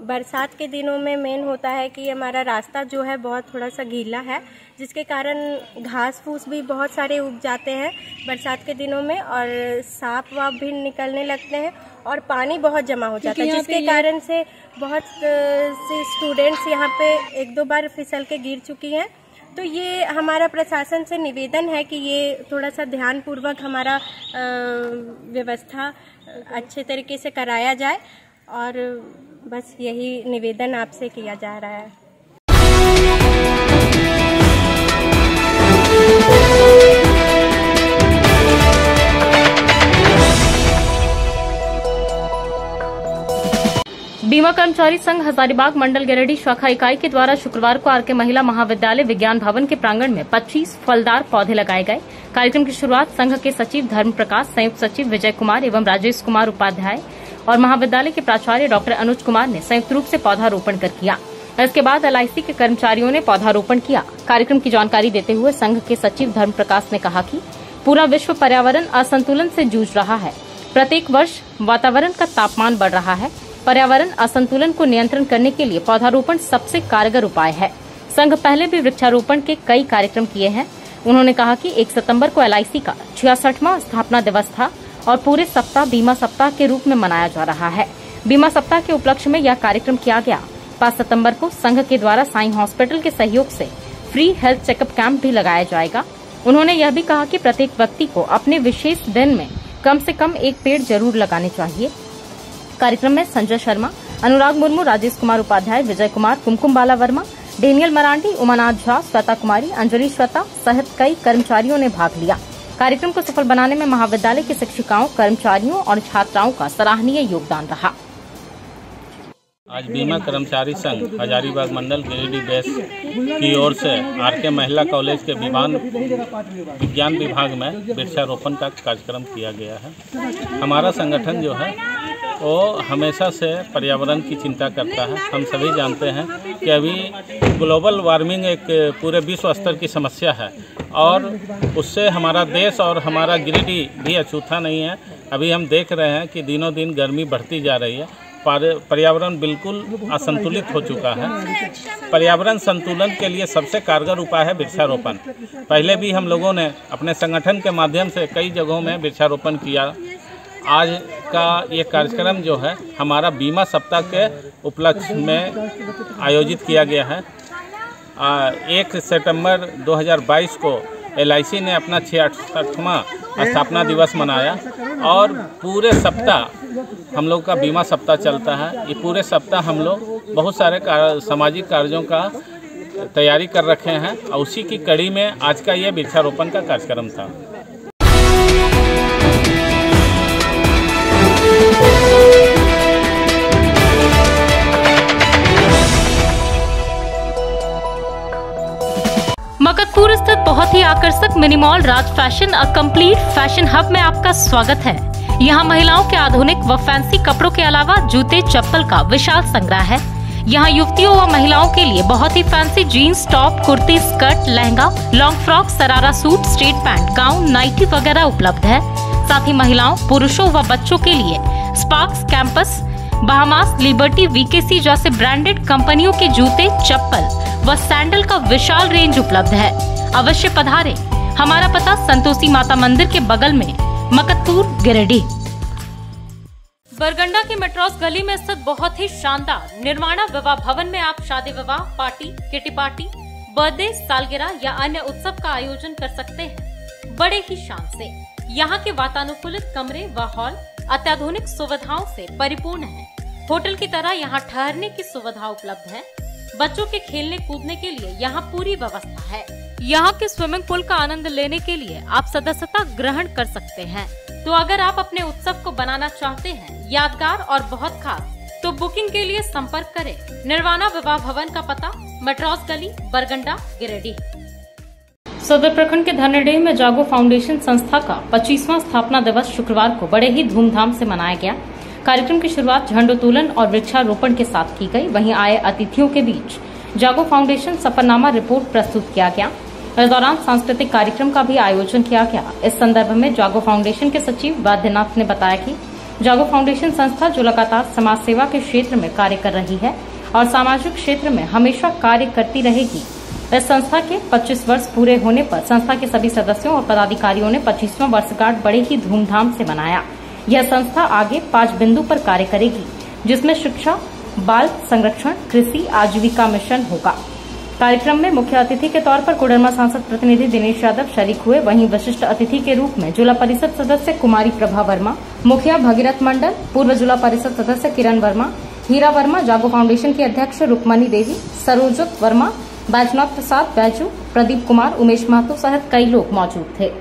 बरसात के दिनों में मेन होता है कि हमारा रास्ता जो है बहुत थोड़ा सा गीला है, जिसके कारण घास फूस भी बहुत सारे उग जाते हैं बरसात के दिनों में और सांप वाप भी निकलने लगते हैं और पानी बहुत जमा हो जाता है, जिसके कारण से बहुत से स्टूडेंट्स यहाँ पे 1-2 बार फिसल के गिर चुकी हैं। तो ये हमारा प्रशासन से निवेदन है कि ये थोड़ा सा ध्यानपूर्वक हमारा व्यवस्था अच्छे तरीके से कराया जाए और बस यही निवेदन आपसे किया जा रहा है। बीमा कर्मचारी संघ हजारीबाग मंडल गिरिडीह शाखा इकाई के द्वारा शुक्रवार को RK महिला महाविद्यालय विज्ञान भवन के प्रांगण में 25 फलदार पौधे लगाए गए। कार्यक्रम की शुरुआत संघ के सचिव धर्म प्रकाश, संयुक्त सचिव विजय कुमार एवं राजेश कुमार उपाध्याय और महाविद्यालय के प्राचार्य डॉक्टर अनुज कुमार ने संयुक्त रूप से पौधारोपण कर किया। इसके बाद LIC के कर्मचारियों ने पौधारोपण किया। कार्यक्रम की जानकारी देते हुए संघ के सचिव धर्म प्रकाश ने कहा कि पूरा विश्व पर्यावरण असंतुलन से जूझ रहा है। प्रत्येक वर्ष वातावरण का तापमान बढ़ रहा है। पर्यावरण असंतुलन को नियंत्रण करने के लिए पौधारोपण सबसे कारगर उपाय है। संघ पहले भी वृक्षारोपण के कई कार्यक्रम किए हैं। उन्होंने कहा कि 1 सितंबर को LIC का 66वां स्थापना दिवस था और पूरे सप्ताह बीमा सप्ताह के रूप में मनाया जा रहा है। बीमा सप्ताह के उपलक्ष्य में यह कार्यक्रम किया गया। 5 सितंबर को संघ के द्वारा साई हॉस्पिटल के सहयोग से फ्री हेल्थ चेकअप कैंप भी लगाया जाएगा। उन्होंने यह भी कहा कि प्रत्येक व्यक्ति को अपने विशेष दिन में कम से कम 1 पेड़ जरूर लगाने चाहिए। कार्यक्रम में संजय शर्मा, अनुराग मुर्मू, राजेश कुमार उपाध्याय, विजय कुमार, कुमकुम बाला वर्मा, डेनियल मरांडी, उमानाथ झा, श्वेता कुमारी, अंजलि श्वेता सहित कई कर्मचारियों ने भाग लिया। कार्यक्रम को सफल बनाने में महाविद्यालय की शिक्षिकाओं, कर्मचारियों और छात्राओं का सराहनीय योगदान रहा। आज बीमा कर्मचारी संघ हजारीबाग मंडल गिरिडीह बेस की ओर से RK महिला कॉलेज के विज्ञान विभाग में वृक्षारोपण का कार्यक्रम किया गया है। हमारा संगठन जो है वो हमेशा से पर्यावरण की चिंता करता है। हम सभी जानते हैं कि अभी ग्लोबल वार्मिंग एक पूरे विश्व स्तर की समस्या है और उससे हमारा देश और हमारा गिरिडीह भी अछूता नहीं है। अभी हम देख रहे हैं कि दिनों दिन गर्मी बढ़ती जा रही है। पर्यावरण बिल्कुल असंतुलित हो चुका है। पर्यावरण संतुलन के लिए सबसे कारगर उपाय है वृक्षारोपण। पहले भी हम लोगों ने अपने संगठन के माध्यम से कई जगहों में वृक्षारोपण किया। आज का ये कार्यक्रम जो है हमारा बीमा सप्ताह के उपलक्ष्य में आयोजित किया गया है। 1 सितंबर 2022 को LIC ने अपना 66वां स्थापना दिवस मनाया और पूरे सप्ताह हम लोग का बीमा सप्ताह चलता है। ये पूरे सप्ताह हम लोग बहुत सारे सामाजिक कार्यों का तैयारी कर रखे हैं और उसी की कड़ी में आज का ये वृक्षारोपण का कार्यक्रम था। मकतपुर स्थित बहुत ही आकर्षक mini mall Raj fashion a complete fashion hub में आपका स्वागत है। यहाँ महिलाओं के आधुनिक व फैंसी कपड़ों के अलावा जूते चप्पल का विशाल संग्रह है। यहाँ युवतियों व महिलाओं के लिए बहुत ही fancy jeans, top, kurti, skirt, lehenga, long frock, sharara suit, straight pant, gown, nightie वगैरह उपलब्ध है। साथ ही महिलाओं, पुरुषों व बच्चों के लिए sparks, campus, Bahamas, liberty, VKC जैसे ब्रांडेड कंपनियों के जूते, चप्पल व सैंडल का विशाल रेंज उपलब्ध है। अवश्य पधारें। हमारा पता संतोषी माता मंदिर के बगल में, मकतपुर, गिरिडीह। बरगंडा के मेट्रोस गली में स्थित बहुत ही शानदार निर्माणा विवाह भवन में आप शादी विवाह, पार्टी, किटी पार्टी, बर्थडे, सालगिरह या अन्य उत्सव का आयोजन कर सकते हैं बड़े ही शान से। यहाँ के वातानुकूलित कमरे व हॉल अत्याधुनिक सुविधाओं से परिपूर्ण है। होटल की तरह यहाँ ठहरने की सुविधा उपलब्ध है। बच्चों के खेलने कूदने के लिए यहाँ पूरी व्यवस्था है। यहाँ के स्विमिंग पूल का आनंद लेने के लिए आप सदस्यता ग्रहण कर सकते हैं। तो अगर आप अपने उत्सव को बनाना चाहते हैं यादगार और बहुत खास, तो बुकिंग के लिए संपर्क करें। निर्वाणा विवाह भवन का पता मेट्रोस गली, बरगंडा, गिरिडीह। सदर प्रखंड के धरनेडीह में जागो फाउंडेशन संस्था का 25वां स्थापना दिवस शुक्रवार को बड़े ही धूमधाम से मनाया गया। कार्यक्रम की शुरुआत झंडोत्तोलन और वृक्षारोपण के साथ की गई। वहीं आए अतिथियों के बीच जागो फाउंडेशन सफरनामा रिपोर्ट प्रस्तुत किया गया। इस दौरान सांस्कृतिक कार्यक्रम का भी आयोजन किया गया। इस संदर्भ में जागो फाउंडेशन के सचिव वैद्यनाथ ने बताया कि जागो फाउंडेशन संस्था जो लगातार समाज सेवा के क्षेत्र में कार्य कर रही है और सामाजिक क्षेत्र में हमेशा कार्य करती रहेगी। इस संस्था के 25 वर्ष पूरे होने पर संस्था के सभी सदस्यों और पदाधिकारियों ने 25वां वर्षगांठ बड़े ही धूमधाम से मनाया। यह संस्था आगे 5 बिंदु पर कार्य करेगी, जिसमें शिक्षा, बाल संरक्षण, कृषि, आजीविका मिशन होगा। कार्यक्रम में मुख्य अतिथि के तौर पर कोडरमा सांसद प्रतिनिधि दिनेश यादव शरीक हुए। वहीं विशिष्ट अतिथि के रूप में जिला परिषद सदस्य कुमारी प्रभा वर्मा, मुखिया भगीरथ मंडल, पूर्व जिला परिषद सदस्य किरण वर्मा, हीरा वर्मा, जागो फाउंडेशन की अध्यक्ष रुक्मणी देवी, सरोजत वर्मा, बैजनाथ प्रसाद बैजू, प्रदीप कुमार, उमेश महतो सहित कई लोग मौजूद थे।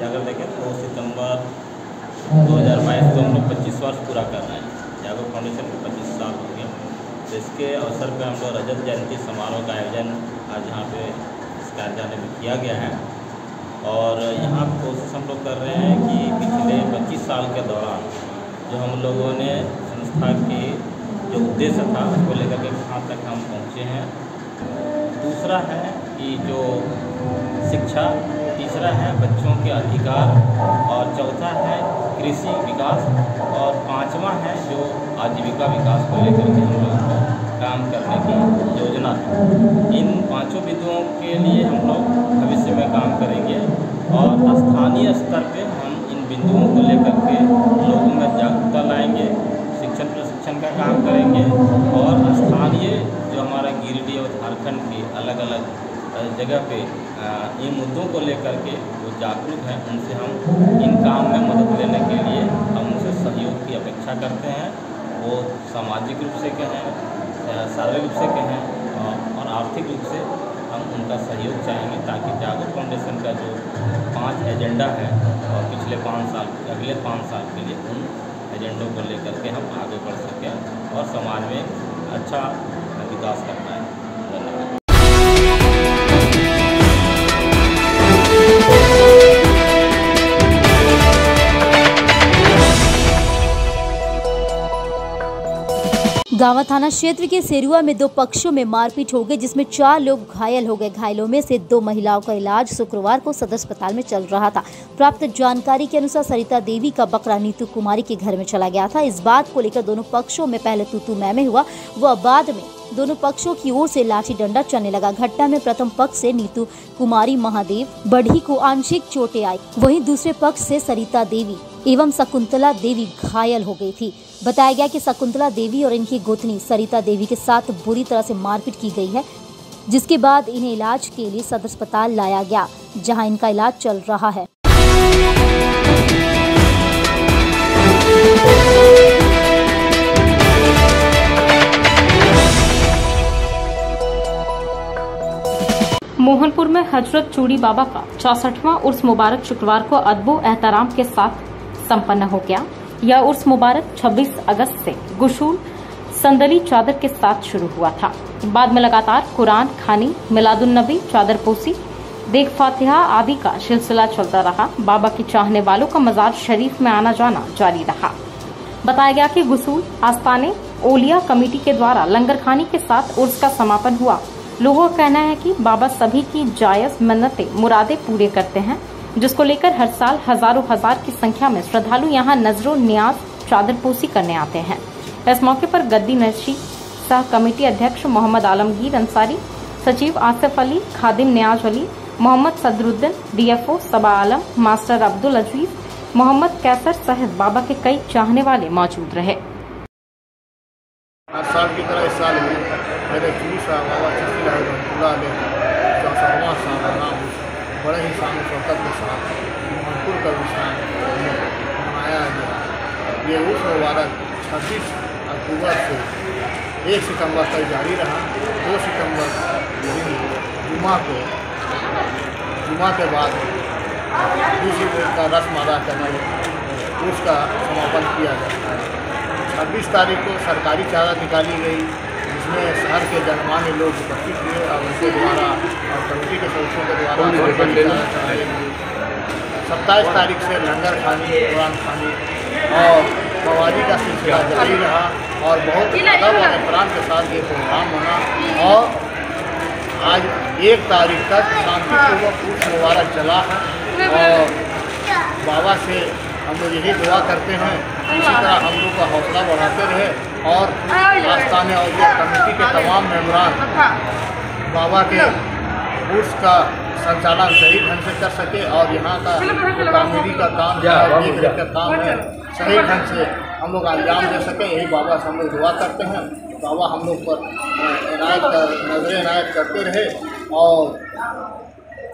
अगर देखें तो सितंबर 2022 को हम लोग 25 वर्ष पूरा कर रहे हैं। जागरूक फाउंडेशन को 25 साल हो गया। तो इसके अवसर पर हम लोग रजत जयंती समारोह का आयोजन आज यहाँ पे इस कार्यालय में किया गया है। और यहाँ कोशिश हम लोग कर रहे हैं कि पिछले 25 साल के दौरान जो हम लोगों ने संस्था की जो उद्देश्य था उसको लेकर के कहाँ तक हम पहुँचे हैं। दूसरा है कि जो शिक्षा, तीसरा है बच्चों के अधिकार, और चौथा है कृषि विकास, और पांचवा है जो आजीविका विकास को लेकर के हम लोगों को काम करने की योजना है। इन पांचों बिंदुओं के लिए हम लोग भविष्य में काम करेंगे और स्थानीय स्तर पे हम इन बिंदुओं को लेकर के लोगों में जागरूकता लाएंगे, शिक्षण प्रशिक्षण का काम करेंगे और स्थानीय जो हमारा गिरिडीह और झारखंड की अलग अलग जगह पे इन मुद्दों को लेकर के वो जागरूक हैं, उनसे हम इन काम में मदद लेने के लिए हम उनसे सहयोग की अपेक्षा करते हैं। वो सामाजिक रूप से कहें, शारीरिक रूप से कहें और आर्थिक रूप से हम उनका सहयोग चाहेंगे, ताकि जागरूक फाउंडेशन का जो 5 एजेंडा है और पिछले 5 साल अगले 5 साल के लिए उन एजेंडों को लेकर के हम आगे बढ़ सकें और समाज में अच्छा विकास कर पाएँ। धन्यवाद। गांवा थाना क्षेत्र के सेरुआ में 2 पक्षों में मारपीट हो गई, जिसमें 4 लोग घायल हो गए। घायलों में से 2 महिलाओं का इलाज शुक्रवार को सदर अस्पताल में चल रहा था। प्राप्त जानकारी के अनुसार सरिता देवी का बकरा नीतू कुमारी के घर में चला गया था। इस बात को लेकर दोनों पक्षों में पहले तू मैं हुआ, वह बाद में दोनों पक्षों की ओर से लाठी डंडा चलने लगा। घटना में प्रथम पक्ष से नीतू कुमारी महादेव बढ़ी को आंशिक चोटें आई, वहीं दूसरे पक्ष से सरिता देवी एवं शकुंतला देवी घायल हो गई थी। बताया गया कि शकुंतला देवी और इनकी गोतनी सरिता देवी के साथ बुरी तरह से मारपीट की गई है, जिसके बाद इन्हें इलाज के लिए सदर अस्पताल लाया गया, जहां इनका इलाज चल रहा है। मोहनपुर में हजरत चूड़ी बाबा का 64वां उर्स मुबारक शुक्रवार को अदबो एहतराम के साथ संपन्न हो गया। यह उर्स मुबारक 26 अगस्त से गुशूल संदली चादर के साथ शुरू हुआ था। बाद में लगातार कुरान खानी, मिलादुन्नबी, चादर पोसी, देख फातिहा आदि का सिलसिला चलता रहा। बाबा की चाहने वालों का मजार शरीफ में आना जाना जारी रहा। बताया गया कि गुसूल आस्ताने ओलिया कमेटी के द्वारा लंगर खानी के साथ उर्स का समापन हुआ। लोगों का कहना है कि बाबा सभी की जायज मन्नतें मुरादें पूरे करते हैं, जिसको लेकर हर साल हजारों हजार की संख्या में श्रद्धालु यहां नजरो नियाज चादर पोसी करने आते हैं। इस मौके पर गद्दी नशी सह कमेटी अध्यक्ष मोहम्मद आलमगीर अंसारी, सचिव आसिफ अली, खादिम नियाज अली, मोहम्मद सदरुद्दीन, डीएफओ सबा आलम, मास्टर अब्दुल अजीज, मोहम्मद कैसर सहित बाबा के कई चाहने वाले मौजूद रहे। हर साल की तरह इस साल भी मेरे चूड़ी साहब बाबा चिश्ती रहमतुल्लाह अलैह 64वां सालाना बड़े ही शान शौकत के साथ मोहनपुर का विश्राम मनाया गया। ये उर्स मुबारक 26 अक्टूबर से 1 सितंबर तक जारी रहा। 2 सितंबर जुमा के बाद दूसरी दिन का रस्म अदा करके उसका समापन किया जाता है। 26 तारीख को सरकारी चादर निकाली गई, जिसमें शहर के जनमान्य लोग उपस्थित हुए और उनके द्वारा और कमेटी के सदस्यों के द्वारा 27 तारीख से लंगर खानी, कुरान खानी और कवाली का सिलसिला जारी रहा और बहुत अदब और एहतराम के साथ ये प्रोग्राम बना और आज 1 तारीख तक शांतिपूर्वक उर्स मुबारक चला है। और बाबा से हम लोग यही दुआ करते हैं इसी तरह हम लोग का हौसला बढ़ाते रहे और आस्थाने और कमेटी के तमाम मेंबरान बाबा के उर्स का संचालन सही ढंग से कर सके और यहाँ का तामीरी का काम का काम है सही ढंग से हम लोग अंजाम दे सकें, यही बाबा से हम लोग दुआ करते हैं। बाबा हम लोग पर नजर इनायत करते रहे और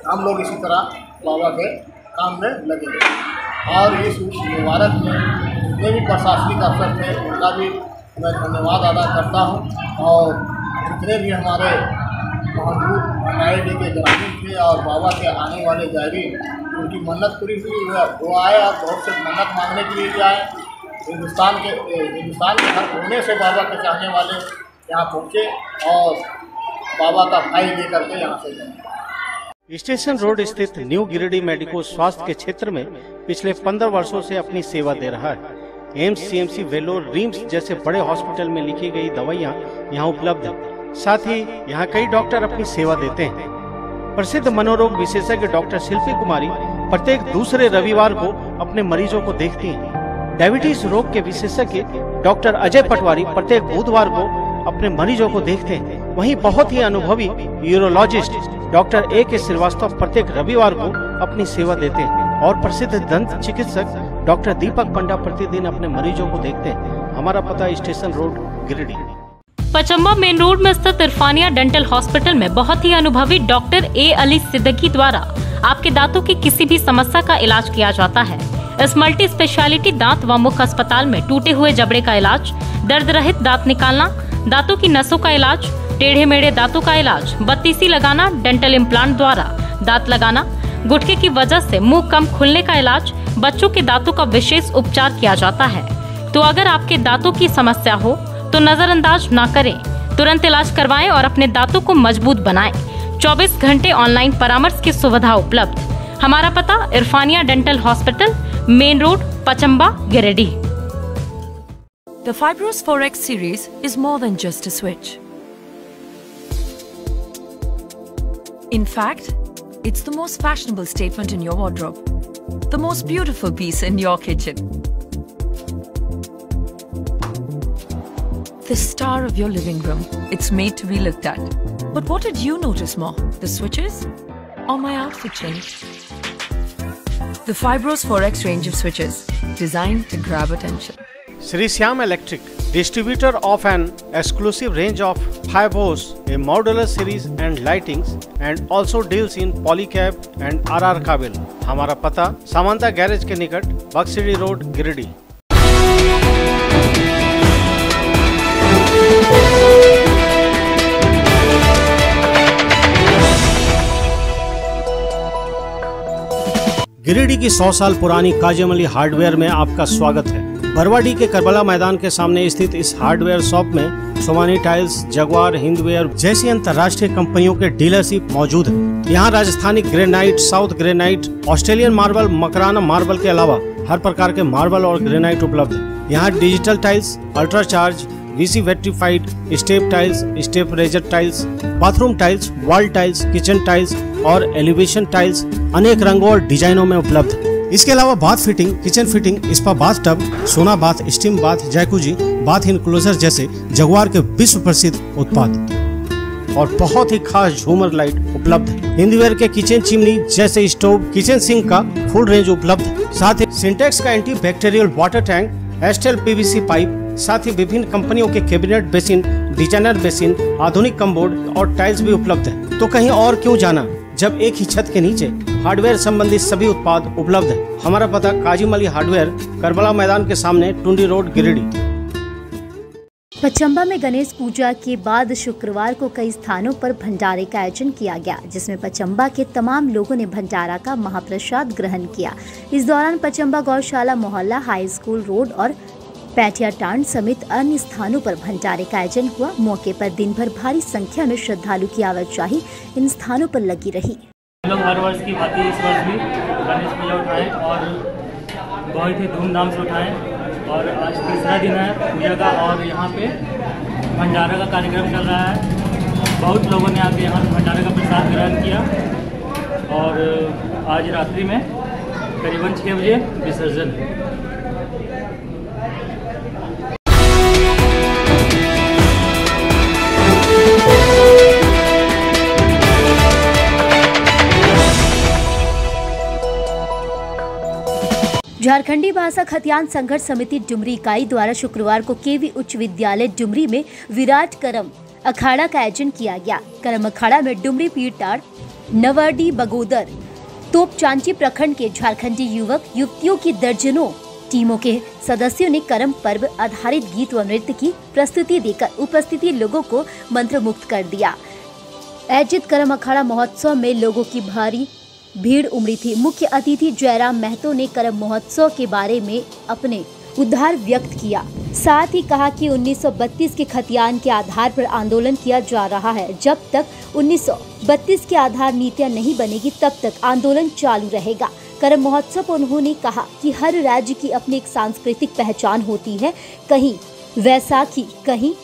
हम लोग इसी तरह बाबा के काम में लगे और इस मुबारक में जितने भी प्रशासनिक अफसर थे उनका भी मैं धन्यवाद अदा करता हूँ और जितने भी हमारे मोहनपुर एनआईडी के ग्रामीण थे और बाबा के आने वाले जायरीन उनकी मन्नत पूरी हुई, वो आए और बहुत से मन्नत मांगने के लिए भी आए। हिंदुस्तान के हर कोने से बाबा के चाहने वाले यहाँ पहुँचे और बाबा का भाई लेकर के यहाँ से गए। स्टेशन रोड स्थित न्यू गिरिडीह मेडिको स्वास्थ्य के क्षेत्र में पिछले 15 वर्षों से अपनी सेवा दे रहा है। एम्स, सीएमसी, वेलोर, रिम्स जैसे बड़े हॉस्पिटल में लिखी गई दवाइयाँ यहाँ उपलब्ध है। साथ ही यहाँ कई डॉक्टर अपनी सेवा देते हैं। प्रसिद्ध मनोरोग विशेषज्ञ डॉक्टर शिल्पी कुमारी प्रत्येक दूसरे रविवार को अपने मरीजों को देखती हैं। डायबिटीज रोग के विशेषज्ञ डॉक्टर अजय पटवारी प्रत्येक बुधवार को अपने मरीजों को देखते हैं। वहीं बहुत ही अनुभवी यूरोलॉजिस्ट डॉक्टर A.K. श्रीवास्तव प्रत्येक रविवार को अपनी सेवा देते हैं और प्रसिद्ध दंत चिकित्सक डॉक्टर दीपक पंडा प्रतिदिन अपने मरीजों को देखते हैं। हमारा पता station road Giridih. Pachamba main road में स्थित इरफानिया डेंटल हॉस्पिटल में बहुत ही अनुभवी डॉक्टर A. अली सिद्दीकी द्वारा आपके दांतों की किसी भी समस्या का इलाज किया जाता है। इस मल्टी स्पेशलिटी दांत व मुख अस्पताल में टूटे हुए जबड़े का इलाज, दर्द रहित दांत निकालना, दांतों की नसों का इलाज, टेढ़े मेढ़े दांतों का इलाज, बत्तीसी लगाना, डेंटल इम्प्लांट द्वारा दांत लगाना, गुटके की वजह से मुंह कम खुलने का इलाज, बच्चों के दांतों का विशेष उपचार किया जाता है। तो अगर आपके दांतों की समस्या हो तो नजरअंदाज न करें, तुरंत इलाज करवाएं और अपने दांतों को मजबूत बनाएं। 24 घंटे ऑनलाइन परामर्श की सुविधा उपलब्ध। हमारा पता Irfania dental hospital, main road, Pachamba, Giridih. The Fibros 4X series is more than just a switch. In fact, it's the most fashionable statement in your wardrobe, the most beautiful piece in your kitchen, the star of your living room. It's made to be looked at. But what did you notice more, the switches or my outfit change? The Fibros 4X range of switches, designed to grab attention. Sri Syam Electric, distributor of an exclusive range of Fibros, a modular series and lightings, and also deals in polycab and RR काबिल। हमारा पता Samanta garage के निकट, Buxari road, Giridih. Giridih की 100 साल पुरानी Kazim Ali hardware में आपका स्वागत है। बरवाडी के करबला मैदान के सामने स्थित इस हार्डवेयर शॉप में सोमानी टाइल्स, जगुआर, हिंदवेयर जैसी अंतर्राष्ट्रीय कंपनियों के डीलरशिप मौजूद है। यहाँ Rajasthani granite, south granite, Australian marble, Makrana marble के अलावा हर प्रकार के मार्बल और ग्रेनाइट उपलब्ध है। यहाँ digital tiles, ultra charge, VC vitrified, step tiles, step riser tiles, bathroom tiles, wall tiles, kitchen tiles और एलिवेशन टाइल्स अनेक रंगों और डिजाइनों में उपलब्ध है। इसके अलावा bath fitting, kitchen fitting, spa bath tub, sauna bath, steam bath, jacuzzi, bath enclosure जैसे जगुआर के विश्व प्रसिद्ध उत्पाद और बहुत ही खास झूमर लाइट उपलब्ध है। हिंदवेयर के किचन चिमनी जैसे स्टोव, किचन सिंक का फुल रेंज उपलब्ध है। साथ ही सिंटेक्स का anti bacterial water tank, Astral PVC pipe, साथ ही विभिन्न कंपनियों के कैबिनेट बेसिन, डिजाइनर बेसिन, आधुनिक कमबोर्ड और टाइल्स भी उपलब्ध है। तो कहीं और क्यों जाना, जब एक ही छत के नीचे हार्डवेयर संबंधित सभी उत्पाद उपलब्ध है। हमारा पता काजिम अली हार्डवेयर, करबला मैदान के सामने, टुंडी रोड, गिरिडीह। पचम्बा में गणेश पूजा के बाद शुक्रवार को कई स्थानों पर भंडारे का आयोजन किया गया, जिसमें पचम्बा के तमाम लोगों ने भंडारा का महाप्रसाद ग्रहण किया। इस दौरान पचम्बा गौशाला मोहल्ला, हाई स्कूल रोड और पैटिया टांड समेत अन्य स्थानों पर भंडारे का आयोजन हुआ। मौके पर दिन भर भारी संख्या में श्रद्धालु की आवाजाही इन स्थानों पर लगी रही। लोग हर वर्ष की भांति इस वर्ष भी गणेश पूजा उठाएं और बहुत ही धूमधाम से उठाएं और आज तीसरा दिन है पूजा का और यहाँ पे भंडारा का कार्यक्रम चल रहा है। बहुत लोगों ने आके यहाँ भंडारे का प्रसाद ग्रहण किया और आज रात्रि में करीबन 6 बजे विसर्जन। झारखंडी भाषा खतियान संघर्ष समिति डुमरी इकाई द्वारा शुक्रवार को केवी उच्च विद्यालय डुमरी में विराट करम अखाड़ा का आयोजन किया गया। करम अखाड़ा में डुमरी पीरटाड़, नवाडी, बगोदर, तोपचांची प्रखंड के झारखंडी युवक युवतियों की दर्जनों टीमों के सदस्यों ने करम पर्व आधारित गीत व नृत्य की प्रस्तुति देकर उपस्थिति लोगों को मंत्रमुग्ध कर दिया। आयोजित करम अखाड़ा महोत्सव में लोगों की भारी भीड़ उमड़ी थी। मुख्य अतिथि जयराम महतो ने करम महोत्सव के बारे में अपने उद्गार व्यक्त किया। साथ ही कहा कि 1932 के खतियान के आधार पर आंदोलन किया जा रहा है। जब तक 1932 के आधार नीतियां नहीं बनेगी तब तक आंदोलन चालू रहेगा। करम महोत्सव पर उन्होंने कहा कि हर राज्य की अपनी एक सांस्कृतिक पहचान होती है, कहीं वैसाखी, कहीं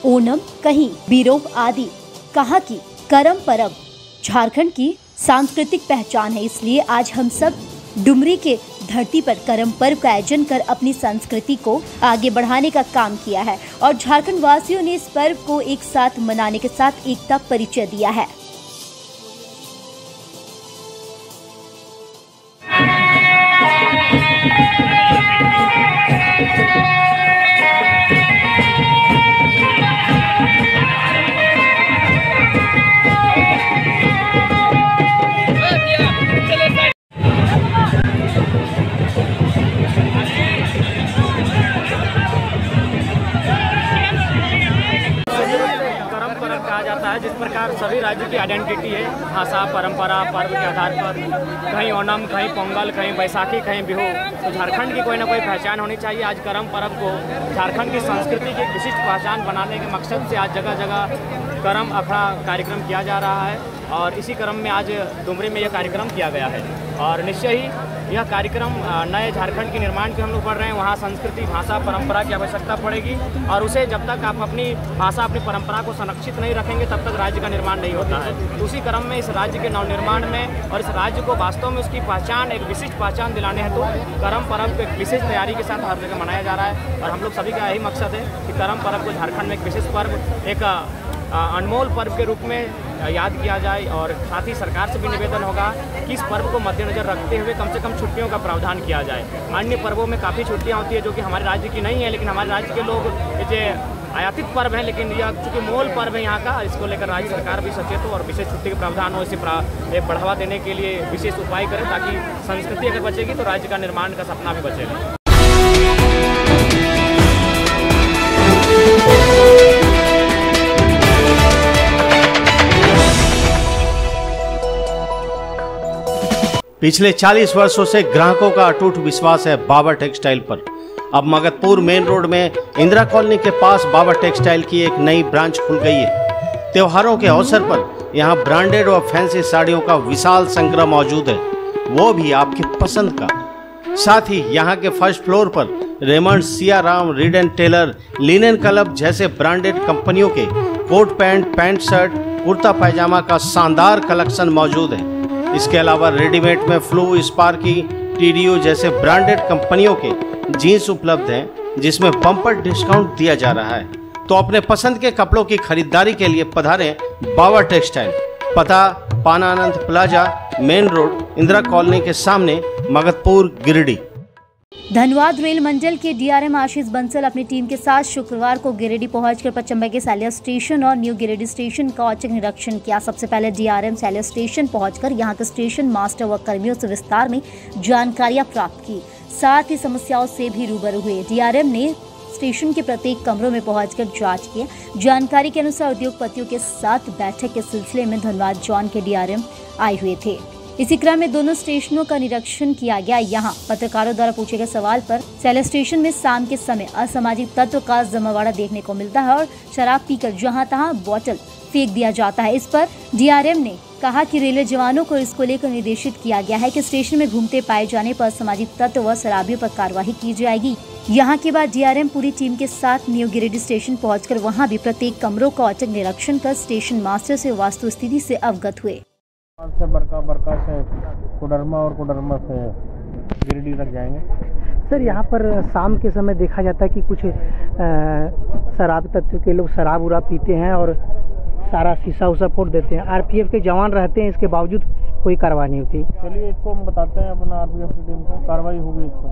ओणम, कहीं बिरोह आदि। कहा कि करम परब झारखंड की सांस्कृतिक पहचान है, इसलिए आज हम सब डुमरी के धरती पर करम पर्व का आयोजन कर अपनी संस्कृति को आगे बढ़ाने का काम किया है और झारखंड वासियों ने इस पर्व को एक साथ मनाने के साथ एकता परिचय दिया है। जिस प्रकार सभी राज्य की आइडेंटिटी है, भाषा, परंपरा, पर्व के आधार पर, कहीं ओणम, कहीं पोंगल, कहीं बैसाखी, कहीं बिहू, तो झारखंड की कोई ना कोई पहचान होनी चाहिए। आज करम पर्व को झारखंड की संस्कृति की विशिष्ट पहचान बनाने के मकसद से आज जगह जगह करम अखड़ा कार्यक्रम किया जा रहा है और इसी क्रम में आज डुमरी में यह कार्यक्रम किया गया है और निश्चय ही यह कार्यक्रम नए झारखंड के निर्माण की हम लोग पढ़ रहे हैं। वहाँ संस्कृति, भाषा, परंपरा की आवश्यकता पड़ेगी और उसे जब तक आप अपनी भाषा, अपनी परंपरा को संरक्षित नहीं रखेंगे तब तक राज्य का निर्माण नहीं होता है। उसी क्रम में इस राज्य के नवनिर्माण में और इस राज्य को वास्तव में उसकी पहचान, एक विशिष्ट पहचान दिलाने हेतु करम पर्व को एक विशेष तैयारी के साथ हर जगह मनाया जा रहा है और हम लोग सभी का यही मकसद है कि करम पर्व को झारखंड में एक विशेष पर्व, एक अनमोल पर्व के रूप में याद किया जाए और साथ ही सरकार से भी निवेदन होगा कि इस पर्व को मद्देनजर रखते हुए कम से कम छुट्टियों का प्रावधान किया जाए। अन्य पर्वों में काफ़ी छुट्टियां होती है जो कि हमारे राज्य की नहीं है, लेकिन हमारे राज्य के लोग ये आयातित पर्व है, लेकिन यह चूँकि मूल पर्व है यहाँ का, इसको लेकर राज्य सरकार भी सचेत हो और विशेष छुट्टी के प्रावधान हो, इसे बढ़ावा देने के लिए विशेष उपाय करें ताकि संस्कृति अगर बचेगी तो राज्य का निर्माण का सपना भी बचेगा। पिछले 40 वर्षों से ग्राहकों का अटूट विश्वास है बाबा टेक्सटाइल पर। अब मगधपुर मेन रोड में इंदिरा कॉलोनी के पास बाबा टेक्सटाइल की एक नई ब्रांच खुल गई है। त्योहारों के अवसर पर यहाँ ब्रांडेड और फैंसी साड़ियों का विशाल संग्रह मौजूद है, वो भी आपकी पसंद का। साथ ही यहाँ के फर्स्ट फ्लोर पर Raymond, Siyaram, Reid and Taylor, Linen Club जैसे ब्रांडेड कंपनियों के coat pant, pant shirt, kurta pyjama का शानदार कलेक्शन मौजूद है। इसके अलावा रेडीमेड में फ्लू, स्पार्की, टीडीओ जैसे ब्रांडेड कंपनियों के जीन्स उपलब्ध हैं जिसमें बम्पर डिस्काउंट दिया जा रहा है। तो अपने पसंद के कपड़ों की खरीदारी के लिए पधारें बाबा टेक्सटाइल। पता Pananand plaza, main road, Indira colony के सामने, मगधपुर, गिरिडीह। धनबाद रेल मंडल के डीआरएम आशीष बंसल अपनी टीम के साथ शुक्रवार को गिरिडीह पहुंचकर पचम्बा के सैलिया स्टेशन और न्यू गिरिडीह स्टेशन का औचक निरीक्षण किया। सबसे पहले डीआरएम सैलिया स्टेशन पहुंचकर यहां के स्टेशन मास्टर व कर्मियों से विस्तार में जानकारियां प्राप्त की, साथ ही समस्याओं से भी रूबरू हुए। डीआरएम ने स्टेशन के प्रत्येक कमरों में पहुंचकर जांच की। जानकारी के अनुसार उद्योगपतियों के साथ बैठक के सिलसिले में धनबाद जोन के डीआरएम आए हुए थे। इसी क्रम में दोनों स्टेशनों का निरीक्षण किया गया। यहाँ पत्रकारों द्वारा पूछे गए सवाल पर सैलिया स्टेशन में शाम के समय असामाजिक तत्व का जमावड़ा देखने को मिलता है और शराब पीकर जहाँ तहाँ बोतल फेंक दिया जाता है। इस पर डीआरएम ने कहा कि रेलवे जवानों को इसको लेकर निर्देशित किया गया है कि स्टेशन में घूमते पाए जाने पर असामाजिक तत्व व शराबियों पर कार्रवाई की जाएगी। यहाँ के बाद डीआरएम पूरी टीम के साथ न्यू गिरिडीह स्टेशन पहुंचकर वहाँ भी प्रत्येक कमरों का औचक निरीक्षण कर स्टेशन मास्टर से वास्तु स्थिति से अवगत हुए। से बरका से कोडरमा और कोडरमा से गिरिडीह तक जाएंगे। सर यहाँ पर शाम के समय देखा जाता है कि कुछ शराब तत्व के लोग शराब उराब पीते हैं और सारा शीशा उसा फोड़ देते हैं। आरपीएफ के जवान रहते हैं, इसके बावजूद कोई कार्रवाई नहीं होती। चलिए इसको हम बताते हैं अपना आरपीएफ की टीम को, कार्रवाई होगी, इस पर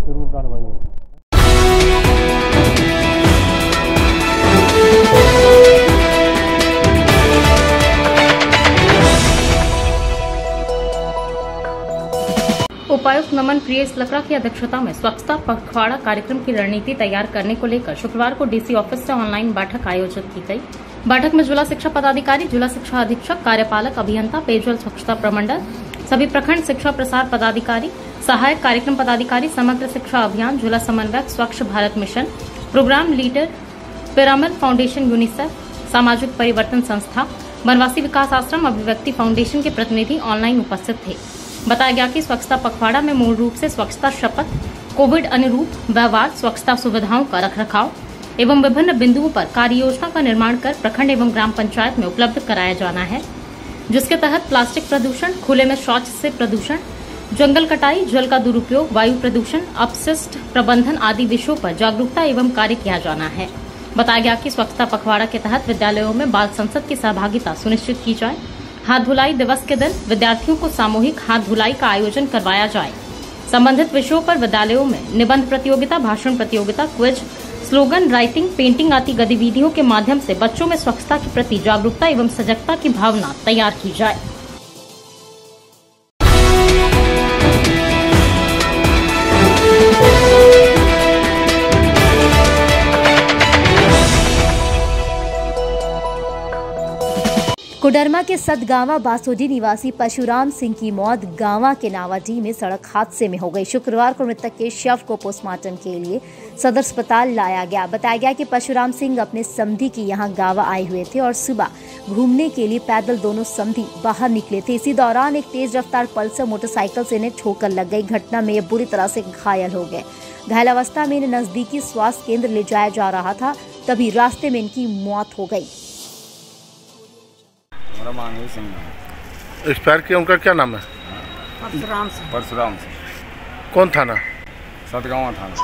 जरूर कार्रवाई होगी। उपायुक्त नमन प्रियेश लकड़ा की अध्यक्षता में स्वच्छता पखवाड़ा कार्यक्रम की रणनीति तैयार करने को लेकर शुक्रवार को डीसी ऑफिस से ऑनलाइन बैठक आयोजित की गई। बैठक में जिला शिक्षा पदाधिकारी, जिला शिक्षा अधीक्षक, कार्यपालक अभियंता, पेयजल स्वच्छता प्रमंडल, सभी प्रखंड शिक्षा प्रसार पदाधिकारी, सहायक कार्यक्रम पदाधिकारी, समग्र शिक्षा अभियान, जिला समन्वयक, Swachh Bharat Mission, programme leader, Pyramid Foundation, UNICEF, सामाजिक परिवर्तन संस्था, बनवासी विकास आश्रम, अभिव्यक्ति फाउंडेशन के प्रतिनिधि ऑनलाइन उपस्थित थे। बताया गया कि स्वच्छता पखवाड़ा में मूल रूप से स्वच्छता शपथ, कोविड अनुरूप व्यवहार, स्वच्छता सुविधाओं का रखरखाव एवं विभिन्न बिंदुओं पर कार्य योजना का निर्माण कर प्रखंड एवं ग्राम पंचायत में उपलब्ध कराया जाना है, जिसके तहत प्लास्टिक प्रदूषण, खुले में शौच से प्रदूषण, जंगल कटाई, जल का दुरुपयोग, वायु प्रदूषण, अपशिष्ट प्रबंधन आदि विषयों पर जागरूकता एवं कार्य किया जाना है। बताया गया कि स्वच्छता पखवाड़ा के तहत विद्यालयों में बाल संसद की सहभागिता सुनिश्चित की जाए। हाथ धुलाई दिवस के दिन विद्यार्थियों को सामूहिक हाथ धुलाई का आयोजन करवाया जाए। संबंधित विषयों पर विद्यालयों में निबंध प्रतियोगिता, भाषण प्रतियोगिता, क्विज, स्लोगन राइटिंग, पेंटिंग आदि गतिविधियों के माध्यम से बच्चों में स्वच्छता के प्रति जागरूकता एवं सजगता की भावना तैयार की जाए। कोडरमा के सतगावा बासोडी निवासी परशुराम सिंह की मौत गांवा के नावाडीह में सड़क हादसे में हो गई। शुक्रवार को मृतक के शव को पोस्टमार्टम के लिए सदर अस्पताल लाया गया। बताया गया कि परशुराम सिंह अपने समधी की यहां गांवा आए हुए थे और सुबह घूमने के लिए पैदल दोनों समधी बाहर निकले थे। इसी दौरान एक तेज रफ्तार पल्सर मोटरसाइकिल से इन्हें ठोकर लग गई। घटना में ये बुरी तरह से घायल हो गए। घायल अवस्था में इन्हें नजदीकी स्वास्थ्य केंद्र ले जाया जा रहा था, तभी रास्ते में इनकी मौत हो गई। एक्सपायर किया, उनका क्या नाम है? परशुराम सिंह। कौन थाना? सतगावा थाना।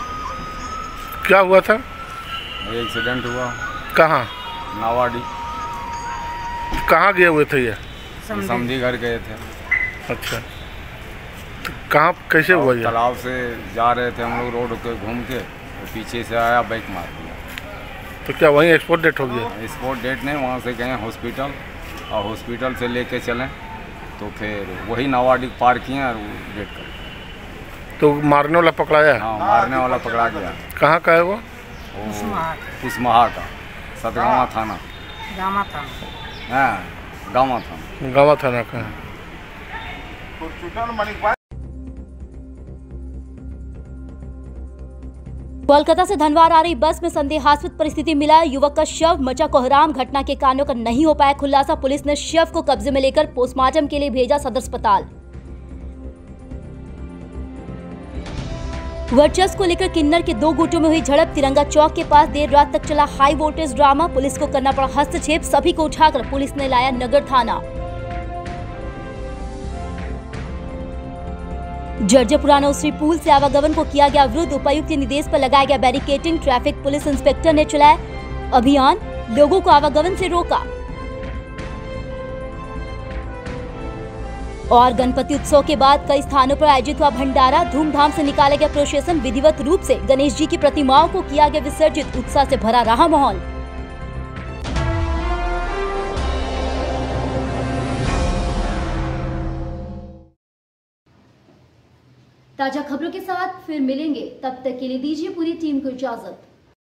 क्या हुआ था? एक्सीडेंट हुआ। कहाँ? नावाडी। कहाँ गए हुए थे ये? समधी घर गए थे। अच्छा, तो कहाँ कैसे हुआ ये? तालाब से जा रहे थे हम लोग, रोड के घूम के, तो पीछे से आया, बाइक मार दिया। तो क्या वहीं स्पॉट डेट हो गया? स्पॉट डेट नहीं, वहाँ से गए हॉस्पिटल और हॉस्पिटल से लेके चलें तो फिर वही नावाडी पार किए और डेट कर। तो मारने वाला पकड़ाया? हाँ, मारने वाला पकड़ा गया। कहाँ का है वो? कुसमाहा का, सतगावा थाना। गामा थाना। हाँ, गामा थाना। गामा थाना का है। कोलकाता से धनबाद आ रही बस में संदेहास्पद परिस्थिति मिला। युवक का शव, मचा कोहराम। घटना के कारणों का नहीं हो पाया खुलासा। पुलिस ने शव को कब्जे में लेकर पोस्टमार्टम के लिए भेजा सदर अस्पताल। वर्चस्व को लेकर किन्नर के दो गुटों में हुई झड़प। तिरंगा चौक के पास देर रात तक चला हाई वोल्टेज ड्रामा। पुलिस को करना पड़ा हस्तक्षेप। सभी को उठाकर पुलिस ने लाया नगर थाना। जर्जर पुराना उसरी पुल से आवागमन को किया गया अवरुद्ध। उपायुक्त के निर्देश पर लगाया गया बैरिकेडिंग। ट्रैफिक पुलिस इंस्पेक्टर ने चलाया अभियान, लोगों को आवागमन से रोका। और गणपति उत्सव के बाद कई स्थानों पर आयोजित हुआ भंडारा। धूमधाम से निकाला गया प्रोसेशन। विधिवत रूप से गणेश जी की प्रतिमाओं को किया गया विसर्जित। उत्साह से भरा रहा माहौल। ताजा खबरों के साथ फिर मिलेंगे, तब तक के लिए दीजिए पूरी टीम को इजाजत।